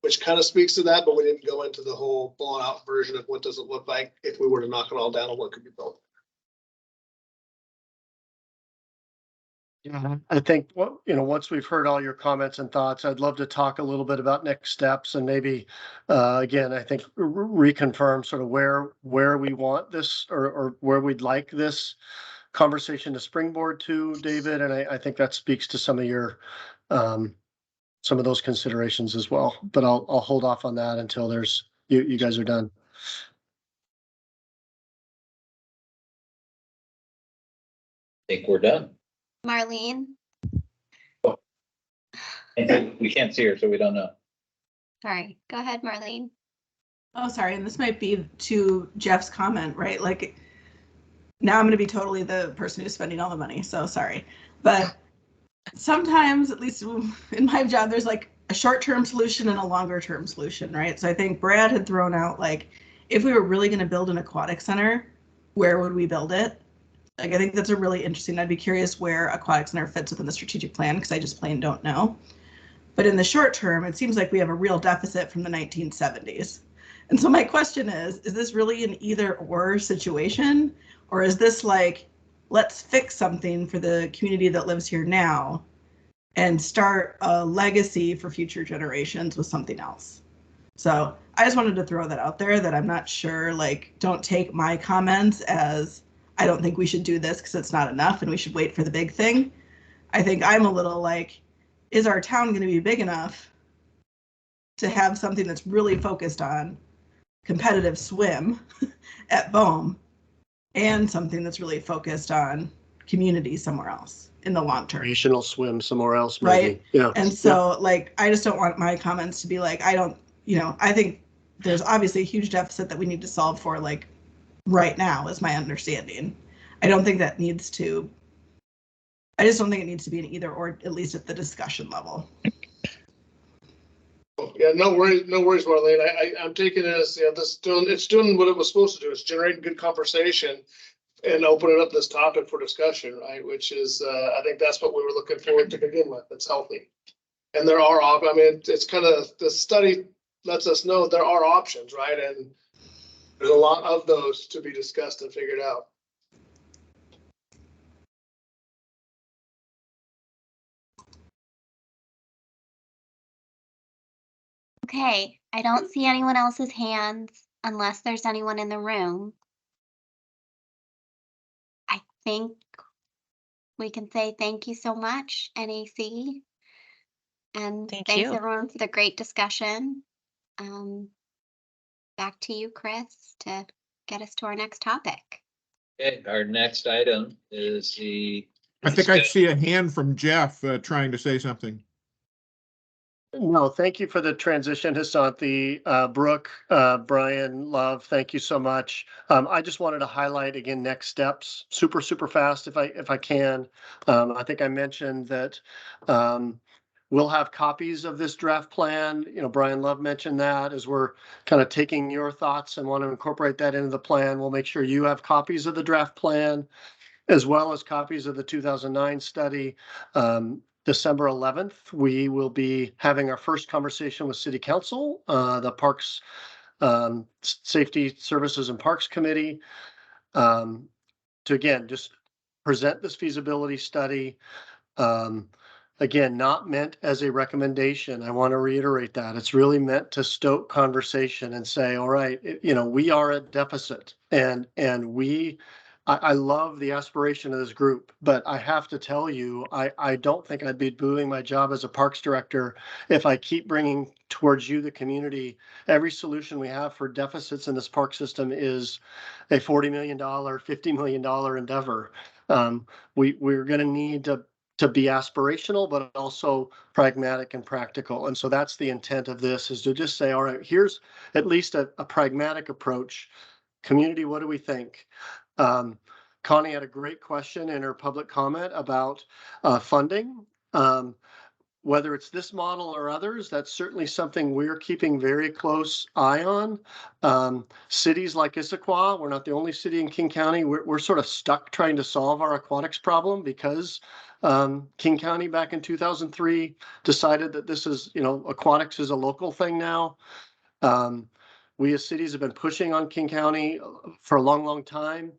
which kind of speaks to that, but we didn't go into the whole blown out version of what does it look like if we were to knock it all down and what could be built. Yeah, I think once we've heard all your comments and thoughts, I'd love to talk a little bit about next steps, and maybe again, I think reconfirm sort of where we want this, or where we'd like this conversation to springboard to, David. And I think that speaks to some of your some of those considerations as well. But I'll hold off on that until you guys are done. I think we're done. Marlene, We can't see her, so we don't know. sorry, go ahead, Marlene. Oh, sorry, and this might be to Jeff's comment, right? Like, now I'm going to be totally the person who's spending all the money, so sorry. But sometimes, at least in my job, there's like a short-term solution and a longer-term solution, right? So I think Brad had thrown out, like, if we were really going to build an aquatic center, where would we build it? Like, I think that's a really interesting, I'd be curious where aquatic center fits within the strategic plan, because I just plain don't know. But in the short term, it seems like we have a real deficit from the 1970s. And so my question is this really an either or situation? Or is this like, let's fix something for the community that lives here now and start a legacy for future generations with something else? So I just wanted to throw that out there, that I'm not sure, like, don't take my comments as I don't think we should do this because it's not enough and we should wait for the big thing. I think I'm a little like, is our town going to be big enough to have something that's really focused on competitive swim at Boehm and something that's really focused on community somewhere else in the long term? Recreational swim somewhere else, maybe. Right. Yeah. And so like, I just don't want my comments to be like, I don't, I think there's obviously a huge deficit that we need to solve for, like, right now is my understanding. I just don't think it needs to be an either or, at least at the discussion level. Yeah, no worries, Marlene. I'm taking it as, it's doing what it was supposed to do. It's generating good conversation and opening up this topic for discussion, right? Which is, I think that's what we were looking forward to begin with. It's healthy. And there are, I mean, it's kind of, the study lets us know there are options, right? And there's a lot of those to be discussed and figured out. Okay, I don't see anyone else's hands unless there's anyone in the room. I think we can say thank you so much, NAC. And Thank thanks you. everyone for the great discussion. Back to you, Chris, to get us to our next topic. Okay, our next item is I think I see a hand from Jeff trying to say something. No, thank you for the transition, Hasanthi, Brooke, Brian, Love. Thank you so much. I just wanted to highlight again next steps, super fast if I can. I think I mentioned that we'll have copies of this draft plan. Brian Love mentioned that as we're kind of taking your thoughts and want to incorporate that into the plan. We'll make sure you have copies of the draft plan, as well as copies of the 2009 study. December 11th, we will be having our first conversation with City Council, the Parks, Safety Services and Parks Committee, to again, just present this feasibility study. Again, not meant as a recommendation. I want to reiterate that. It's really meant to stoke conversation and say, all right, we are at deficit, and I love the aspiration of this group, but I have to tell you, I don't think I'd be doing my job as a parks director if I keep bringing towards you, the community, every solution we have for deficits in this park system is a $40 million, $50 million endeavor. We're going to need to be aspirational, but also pragmatic and practical. And so that's the intent of this, is to just say, all right, here's at least a pragmatic approach. Community, what do we think? Connie had a great question in her public comment about funding. Whether it's this model or others, that's certainly something we're keeping very close eye on. Cities like Issaquah, we're not the only city in King County. We're sort of stuck trying to solve our aquatics problem because King County back in 2003 decided that this is, aquatics is a local thing now. We as cities have been pushing on King County for a long time.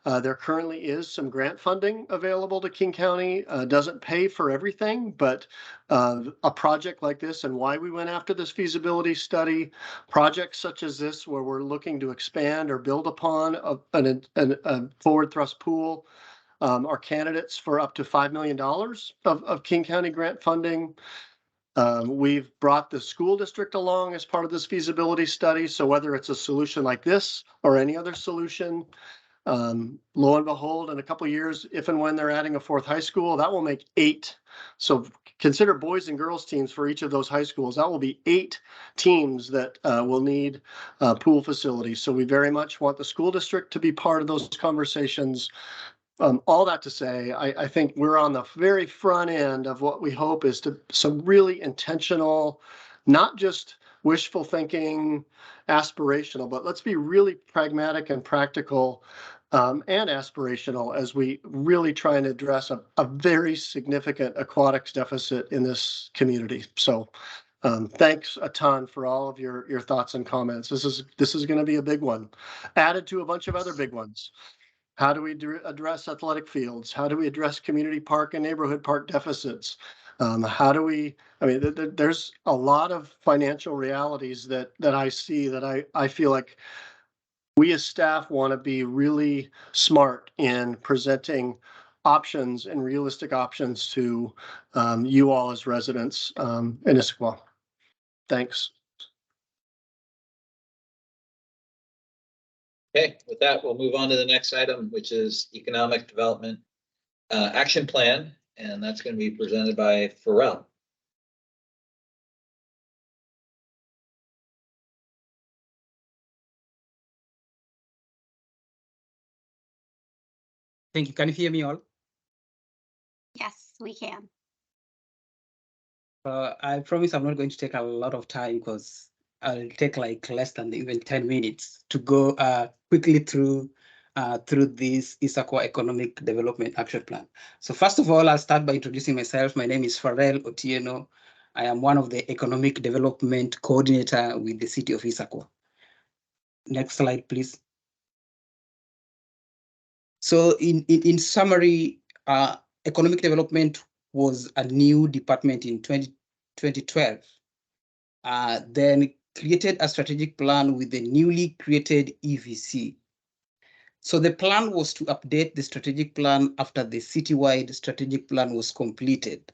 There currently is some grant funding available to King County. Doesn't pay for everything, but a project like this, and why we went after this feasibility study, projects such as this where we're looking to expand or build upon a forward thrust pool, are candidates for up to $5 million of King County grant funding. We've brought the school district along as part of this feasibility study. So whether it's a solution like this or any other solution, lo and behold, in a couple of years, if and when they're adding a fourth high school, that will make 8. So consider boys and girls teams for each of those high schools. That will be 8 teams that will need pool facilities. So we very much want the school district to be part of those conversations. All that to say, I think we're on the very front end of what we hope is to some really intentional, not just wishful thinking, aspirational, but let's be really pragmatic and practical and aspirational as we really try and address a very significant aquatics deficit in this community. So thanks a ton for all of your thoughts and comments. This is going to be a big one, added to a bunch of other big ones. How do we address athletic fields? How do we address community park and neighborhood park deficits? How do we, I mean, there's a lot of financial realities that I see that I feel like we as staff want to be really smart in presenting options and realistic options to you all as residents in Issaquah. Thanks. Okay, with that, we'll move on to the next item, which is Economic Development Action Plan, and that's going to be presented by Pharrell. Thank you. Can you hear me all? Yes, we can. I promise I'm not going to take a lot of time because I'll take like less than even 10 minutes to go quickly through this Issaquah Economic Development Action Plan. So first of all, I'll start by introducing myself. My name is Pharrell Otieno. I am one of the Economic Development Coordinator with the City of Issaquah. Next slide, please. So in summary, economic development was a new department in 2012. Then created a strategic plan with the newly created EVC. So the plan was to update the strategic plan after the citywide strategic plan was completed.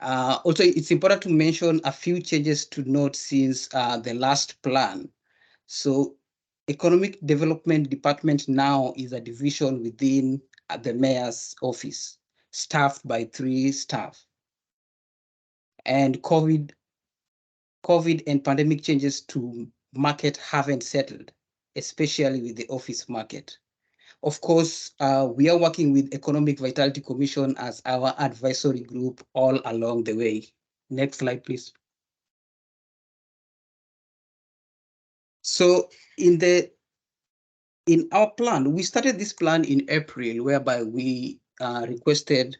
Also, it's important to mention a few changes to note since the last plan. So Economic Development Department now is a division within the mayor's office, staffed by 3 staff. And COVID and pandemic changes to market haven't settled, especially with the office market. Of course, we are working with Economic Vitality Commission as our advisory group all along the way. Next slide, please. So in our plan, we started this plan in April, whereby we requested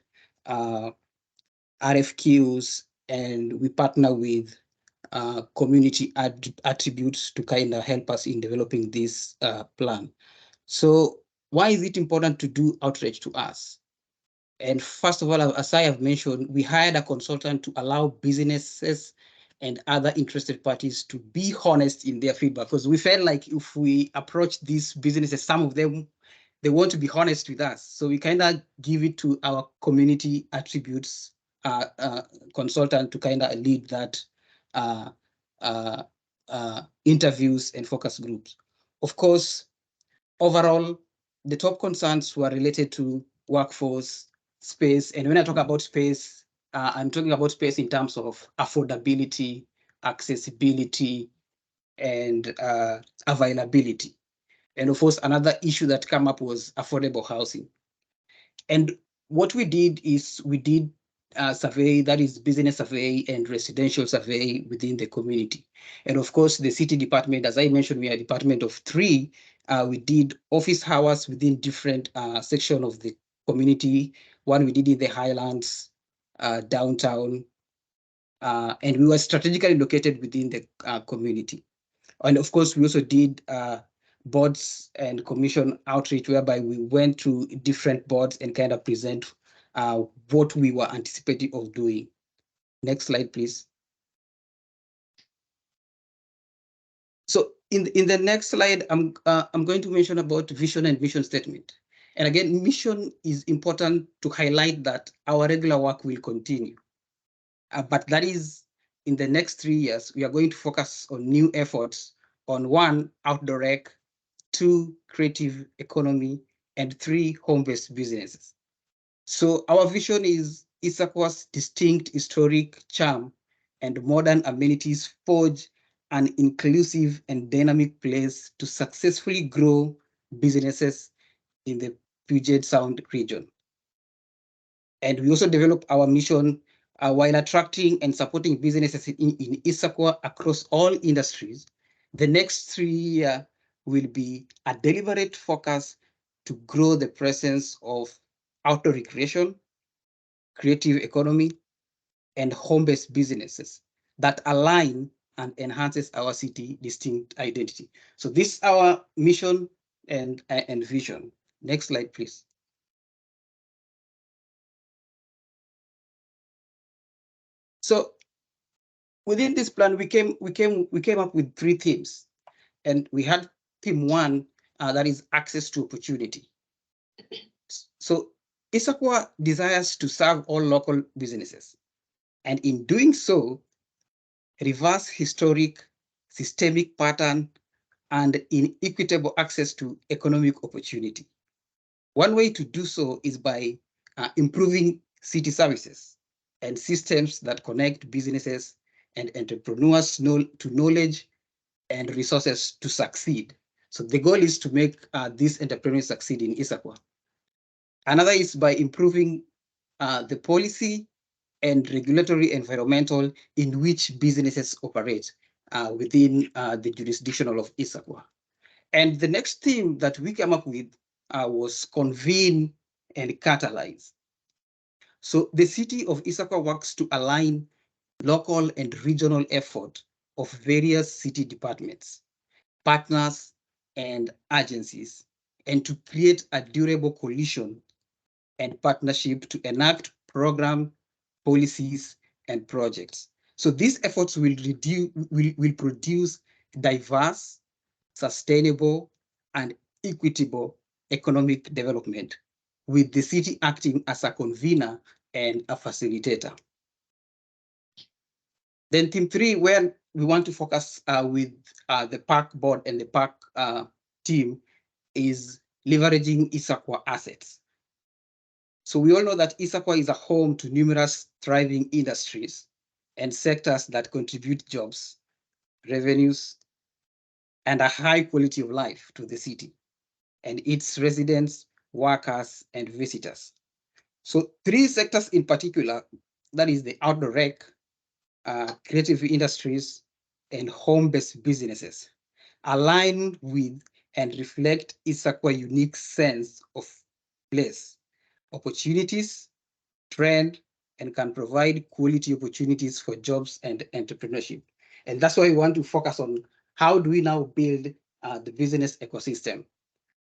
RFQs and we partner with community attributes to kind of help us in developing this plan. So why is it important to do outreach to us? And first of all, as I have mentioned, we hired a consultant to allow businesses and other interested parties to be honest in their feedback, because we felt like if we approach these businesses, some of them, they want to be honest with us. So we kind of give it to our community attributes consultant to kind of lead that interviews and focus groups. Of course, overall, the top concerns were related to workforce, space. And when I talk about space, I'm talking about space in terms of affordability, accessibility, and availability. And of course, another issue that came up was affordable housing. And what we did is we did a survey, that is business survey and residential survey within the community. And of course, the city department, as I mentioned, we are a department of 3. We did office hours within different sections of the community. One we did in the Highlands, downtown, and we were strategically located within the community. And of course, we also did boards and commission outreach, whereby we went to different boards and kind of present what we were anticipating of doing. Next slide, please. So in the next slide, I'm going to mention about vision and mission statement. And again, mission is important to highlight that our regular work will continue. But that is in the next 3 years, we are going to focus on new efforts on 1, outdoor rec, 2, creative economy, and 3, home-based businesses. So our vision is Issaquah's distinct historic charm and modern amenities forge an inclusive and dynamic place to successfully grow businesses in the Puget Sound region. And we also develop our mission while attracting and supporting businesses in Issaquah across all industries. The next 3 years will be a deliberate focus to grow the presence of outdoor recreation, creative economy, and home-based businesses that align and enhances our city distinct identity. So this is our mission and vision. Next slide, please. So within this plan, we came up with 3 themes, and we had theme 1, that is access to opportunity. So Issaquah desires to serve all local businesses, and in doing so, reverse historic, systemic pattern, and inequitable access to economic opportunity. One way to do so is by improving city services and systems that connect businesses and entrepreneurs to knowledge and resources to succeed. So the goal is to make these entrepreneurs succeed in Issaquah. Another is by improving the policy and regulatory environmental in which businesses operate within the jurisdiction of Issaquah. And the next theme that we came up with was convene and catalyze. So the city of Issaquah works to align local and regional effort of various city departments, partners, and agencies, and to create a durable coalition and partnership to enact program, policies, and projects. So these efforts will produce diverse, sustainable, and equitable economic development, with the city acting as a convener and a facilitator. Then theme 3, where we want to focus with the park board and the park team, is leveraging Issaquah assets. So we all know that Issaquah is a home to numerous thriving industries and sectors that contribute jobs, revenues, and a high quality of life to the city and its residents, workers, and visitors. So 3 sectors in particular, that is the outdoor rec, creative industries, and home-based businesses, align with and reflect Issaquah's unique sense of place, opportunities, trend, and can provide quality opportunities for jobs and entrepreneurship. And that's why we want to focus on how do we now build the business ecosystem?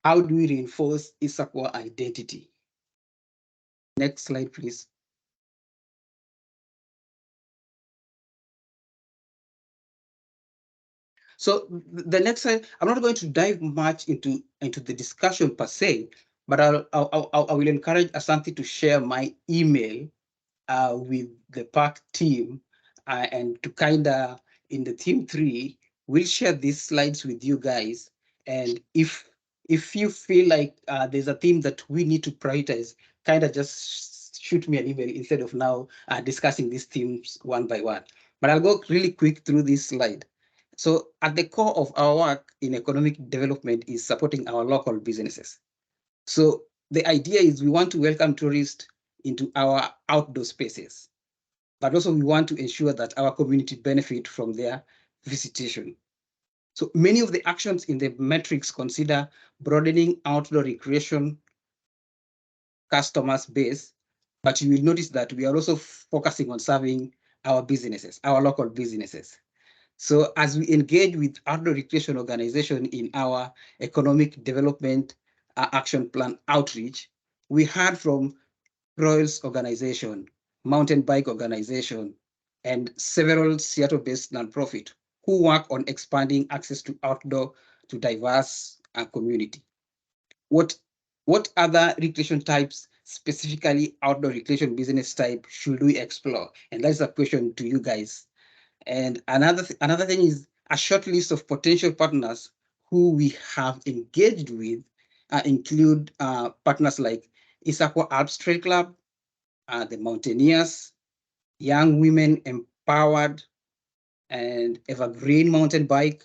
How do we reinforce Issaquah identity? Next slide, please. So the next slide, I'm not going to dive much into the discussion per se, but I will encourage Asante to share my email with the park team and to kind of, in the theme 3, we'll share these slides with you guys. And if you feel like there's a theme that we need to prioritize, kind of just shoot me an email instead of now discussing these themes one by one. But I'll go really quick through this slide. So at the core of our work in economic development is supporting our local businesses. So the idea is we want to welcome tourists into our outdoor spaces, but also we want to ensure that our community benefit from their visitation. So many of the actions in the metrics consider broadening outdoor recreation customers base, but you will notice that we are also focusing on serving our businesses, our local businesses. So as we engage with outdoor recreation organization in our economic development action plan outreach, we heard from Royals Organization, Mountain Bike Organization, and several Seattle-based nonprofit who work on expanding access to outdoor to diverse community. What other recreation types specifically outdoor recreation business type should we explore? And that's a question to you guys. And another thing is a short list of potential partners who we have engaged with include partners like Issaquah Alps Trail Club, the Mountaineers, Young Women Empowered, and Evergreen Mountain Bike,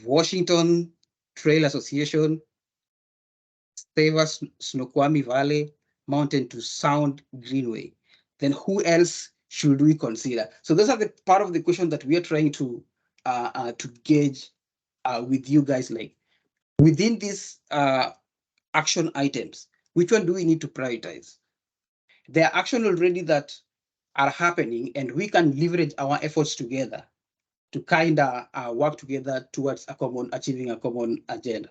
Washington Trail Association, Savers Snoqualmie Valley, Mountain to Sound Greenway. Then who else should we consider? So those are the part of the question that we are trying to gauge with you guys. Like within these action items, which one do we need to prioritize? There are actions already that are happening, and we can leverage our efforts together to kind of work together towards achieving a common agenda.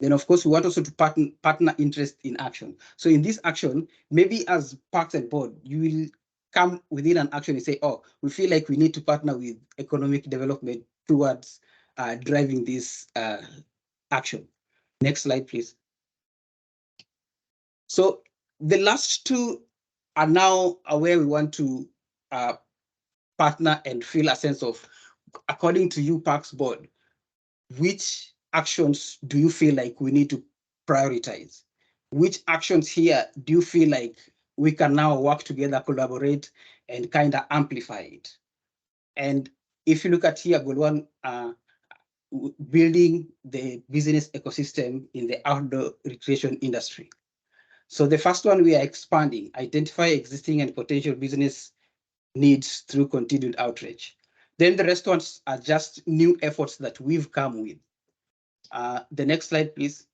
Then, of course, we want also to partner interest in action. So in this action, maybe as Parks and Board, you will come within an action and say, oh, we feel like we need to partner with economic development towards driving this action. Next slide, please. So the last two are now where we want to partner and feel a sense of, according to you, Parks Board, which actions do you feel like we need to prioritize? Which actions here do you feel like we can now work together, collaborate, and kind of amplify it? And if you look at here, goal one, building the business ecosystem in the outdoor recreation industry. So the first one, we are expanding, identify existing and potential business needs through continued outreach. Then the rest ones are just new efforts that we've come with. The next slide, please.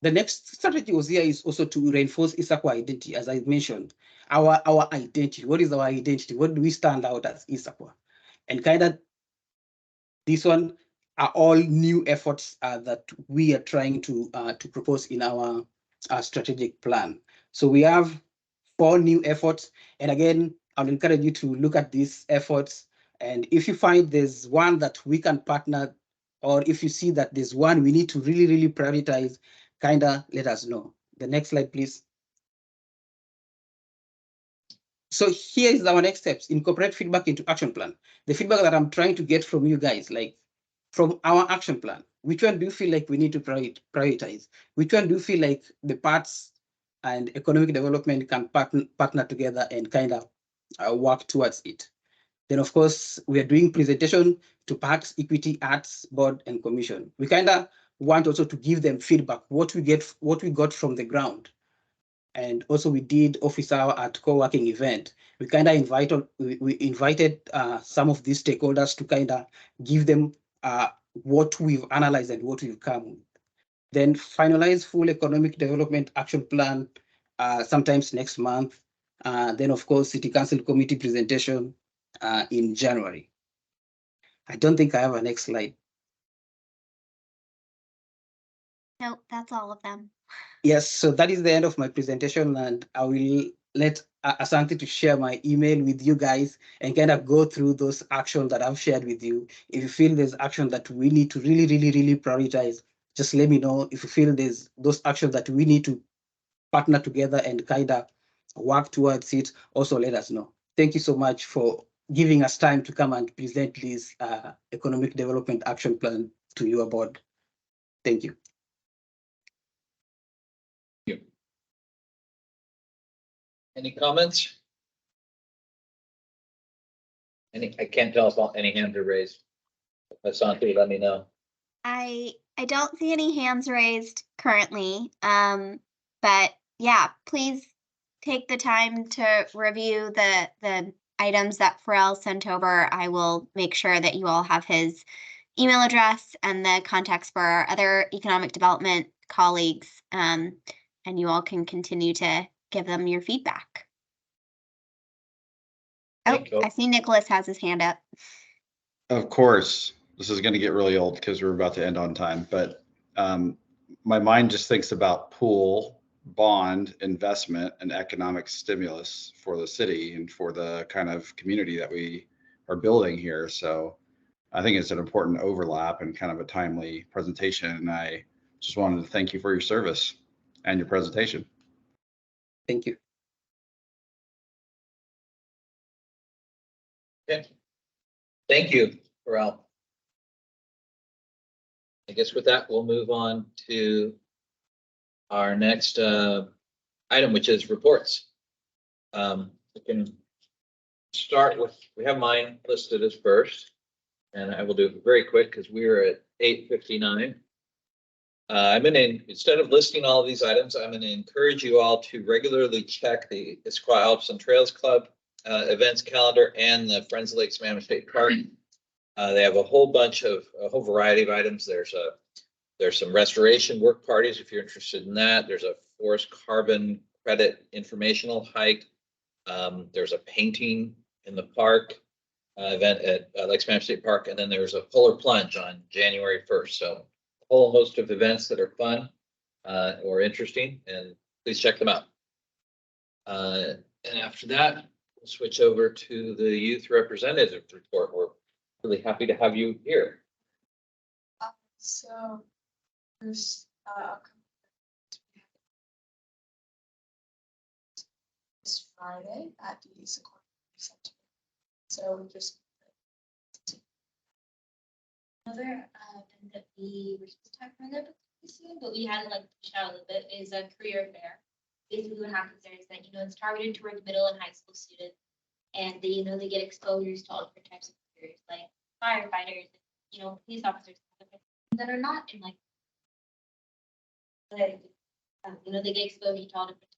The next strategy was here is also to reinforce Issaquah identity, as I mentioned. Our identity, what is our identity? What do we stand out as Issaquah? And kind of this one are all new efforts that we are trying to propose in our strategic plan. So we have 4 new efforts. And again, I'll encourage you to look at these efforts. And if you find there's one that we can partner, or if you see that there's one we need to really, really prioritize, kind of let us know. The next slide, please. So here is our next steps: incorporate feedback into action plan. The feedback that I'm trying to get from you guys, like from our action plan, which one do you feel like we need to prioritize? Which one do you feel like the parts and economic development can partner together and kind of work towards it? Then, of course, we are doing presentation to Parks, Equity, Arts Board, and Commission. We kind of want also to give them feedback, what we got from the ground. And also we did office hour at co-working event. We kind of invited some of these stakeholders to kind of give them what we've analyzed and what we've come with. Then finalize full economic development action plan sometimes next month. Then, of course, City Council committee presentation in January. I don't think I have a next slide. Nope, that's all of them. Yes, so that is the end of my presentation, and I will let Asante to share my email with you guys and kind of go through those actions that I've shared with you. If you feel there's action that we need to really, really, really prioritize, just let me know. If you feel there's those actions that we need to partner together and kind of work towards it, also let us know. Thank you so much for giving us time to come and present this economic development action plan to your board. Thank you. Any comments? I can't tell if any hands are raised. Asante, let me know. I don't see any hands raised currently. But yeah, please take the time to review the items that Pharrell sent over. I will make sure that you all have his email address and the contacts for our other economic development colleagues. And you all can continue to give them your feedback. Oh, I see Nicholas has his hand up. Of course, this is going to get really old because we're about to end on time, but my mind just thinks about pool, bond, investment, and economic stimulus for the city and for the kind of community that we are building here. So I think it's an important overlap and kind of a timely presentation. And I just wanted to thank you for your service and your presentation. Thank you. Okay. Thank you, Pharrell. I guess with that, we'll move on to our next item, which is reports. We can start with, we have mine listed as first, and I will do it very quick because we are at 8:59. Instead of listing all of these items, I'm going to encourage you all to regularly check the Issaquah Alps and Trails Club events calendar and the Friends of Lake Sammamish State Park. They have a whole variety of items. There's some restoration work parties if you're interested in that. There's a forest carbon credit informational hike. There's a painting in the park event at Lake Sammamish State Park, and then there's a polar plunge on January 1st. So a whole host of events that are fun or interesting, and please check them out. And after that, we'll switch over to the youth representative report. We're really happy to have you here. So first, this Friday at the Issaquah Center. So we just another thing that we were supposed to talk about this year, but we had to like push out a little bit, is a career fair. Basically what happens there is that, it's targeted towards middle and high school students, and they, they get exposures to all different types of careers, like firefighters, police officers, that are not in like, they get exposure to all different.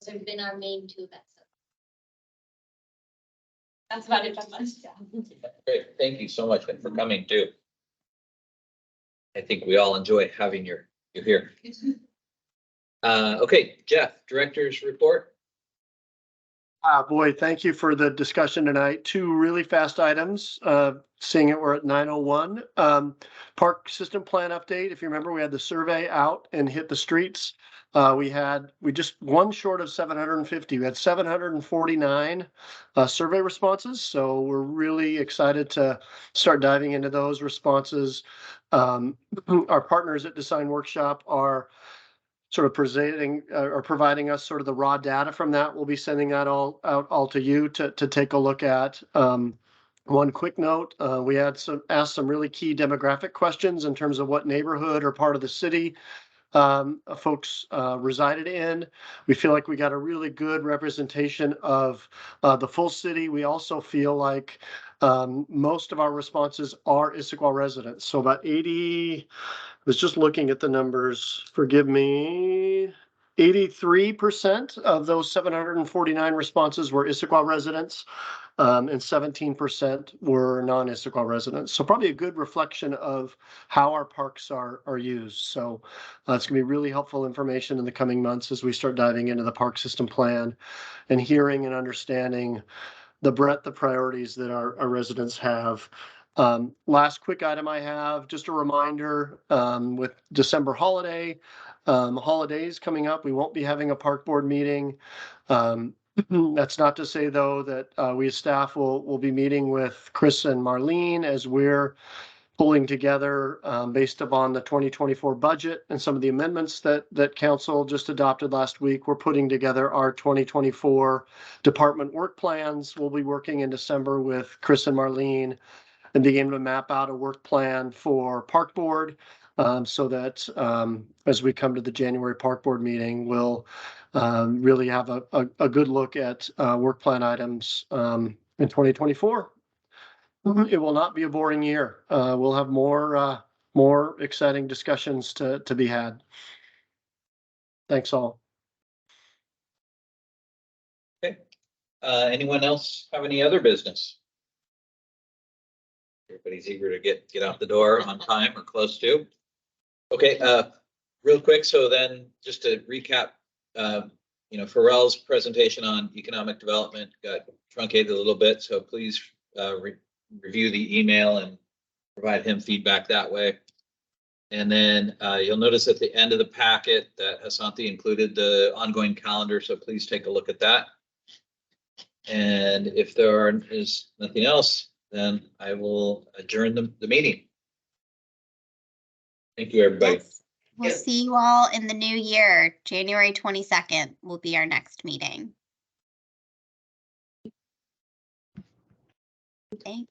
So have been our main two events. That's about it. Great, thank you so much for coming too. I think we all enjoy having you here. Okay, Jeff, director's report. Boy, thank you for the discussion tonight. Two really fast items. Seeing it, we're at 9:01. Park system plan update. If you remember, we had the survey out and hit the streets. We just one short of 750. We had 749 survey responses. So we're really excited to start diving into those responses. Our partners at Design Workshop are sort of presenting or providing us sort of the raw data from that. We'll be sending that all to you to take a look at. One quick note, we asked some really key demographic questions in terms of what neighborhood or part of the city folks resided in. We feel like we got a really good representation of the full city. We also feel like most of our responses are Issaquah residents. So about 80, I was just looking at the numbers, forgive me, 83% of those 749 responses were Issaquah residents, and 17% were non-Issaquah residents. So probably a good reflection of how our parks are used. So it's going to be really helpful information in the coming months as we start diving into the park system plan and hearing and understanding the breadth of priorities that our residents have. Last quick item I have, just a reminder, with December holidays coming up, we won't be having a park board meeting. That's not to say though that we as staff will be meeting with Chris and Marlene as we're pulling together based upon the 2024 budget and some of the amendments that council just adopted last week. We're putting together our 2024 department work plans. We'll be working in December with Chris and Marlene and being able to map out a work plan for park board so that as we come to the January park board meeting, we'll really have a good look at work plan items in 2024. It will not be a boring year. We'll have more exciting discussions to be had. Thanks all. Okay. Anyone else have any other business? Everybody's eager to get out the door on time or close to. Okay, real quick. So then just to recap, Pharrell's presentation on economic development got truncated a little bit. So please review the email and provide him feedback that way. And then you'll notice at the end of the packet that Asante included the ongoing calendar. So please take a look at that. And if there is nothing else, then I will adjourn the meeting. Thank you, everybody. Yes. We'll see you all in the new year. January 22nd will be our next meeting. Thanks.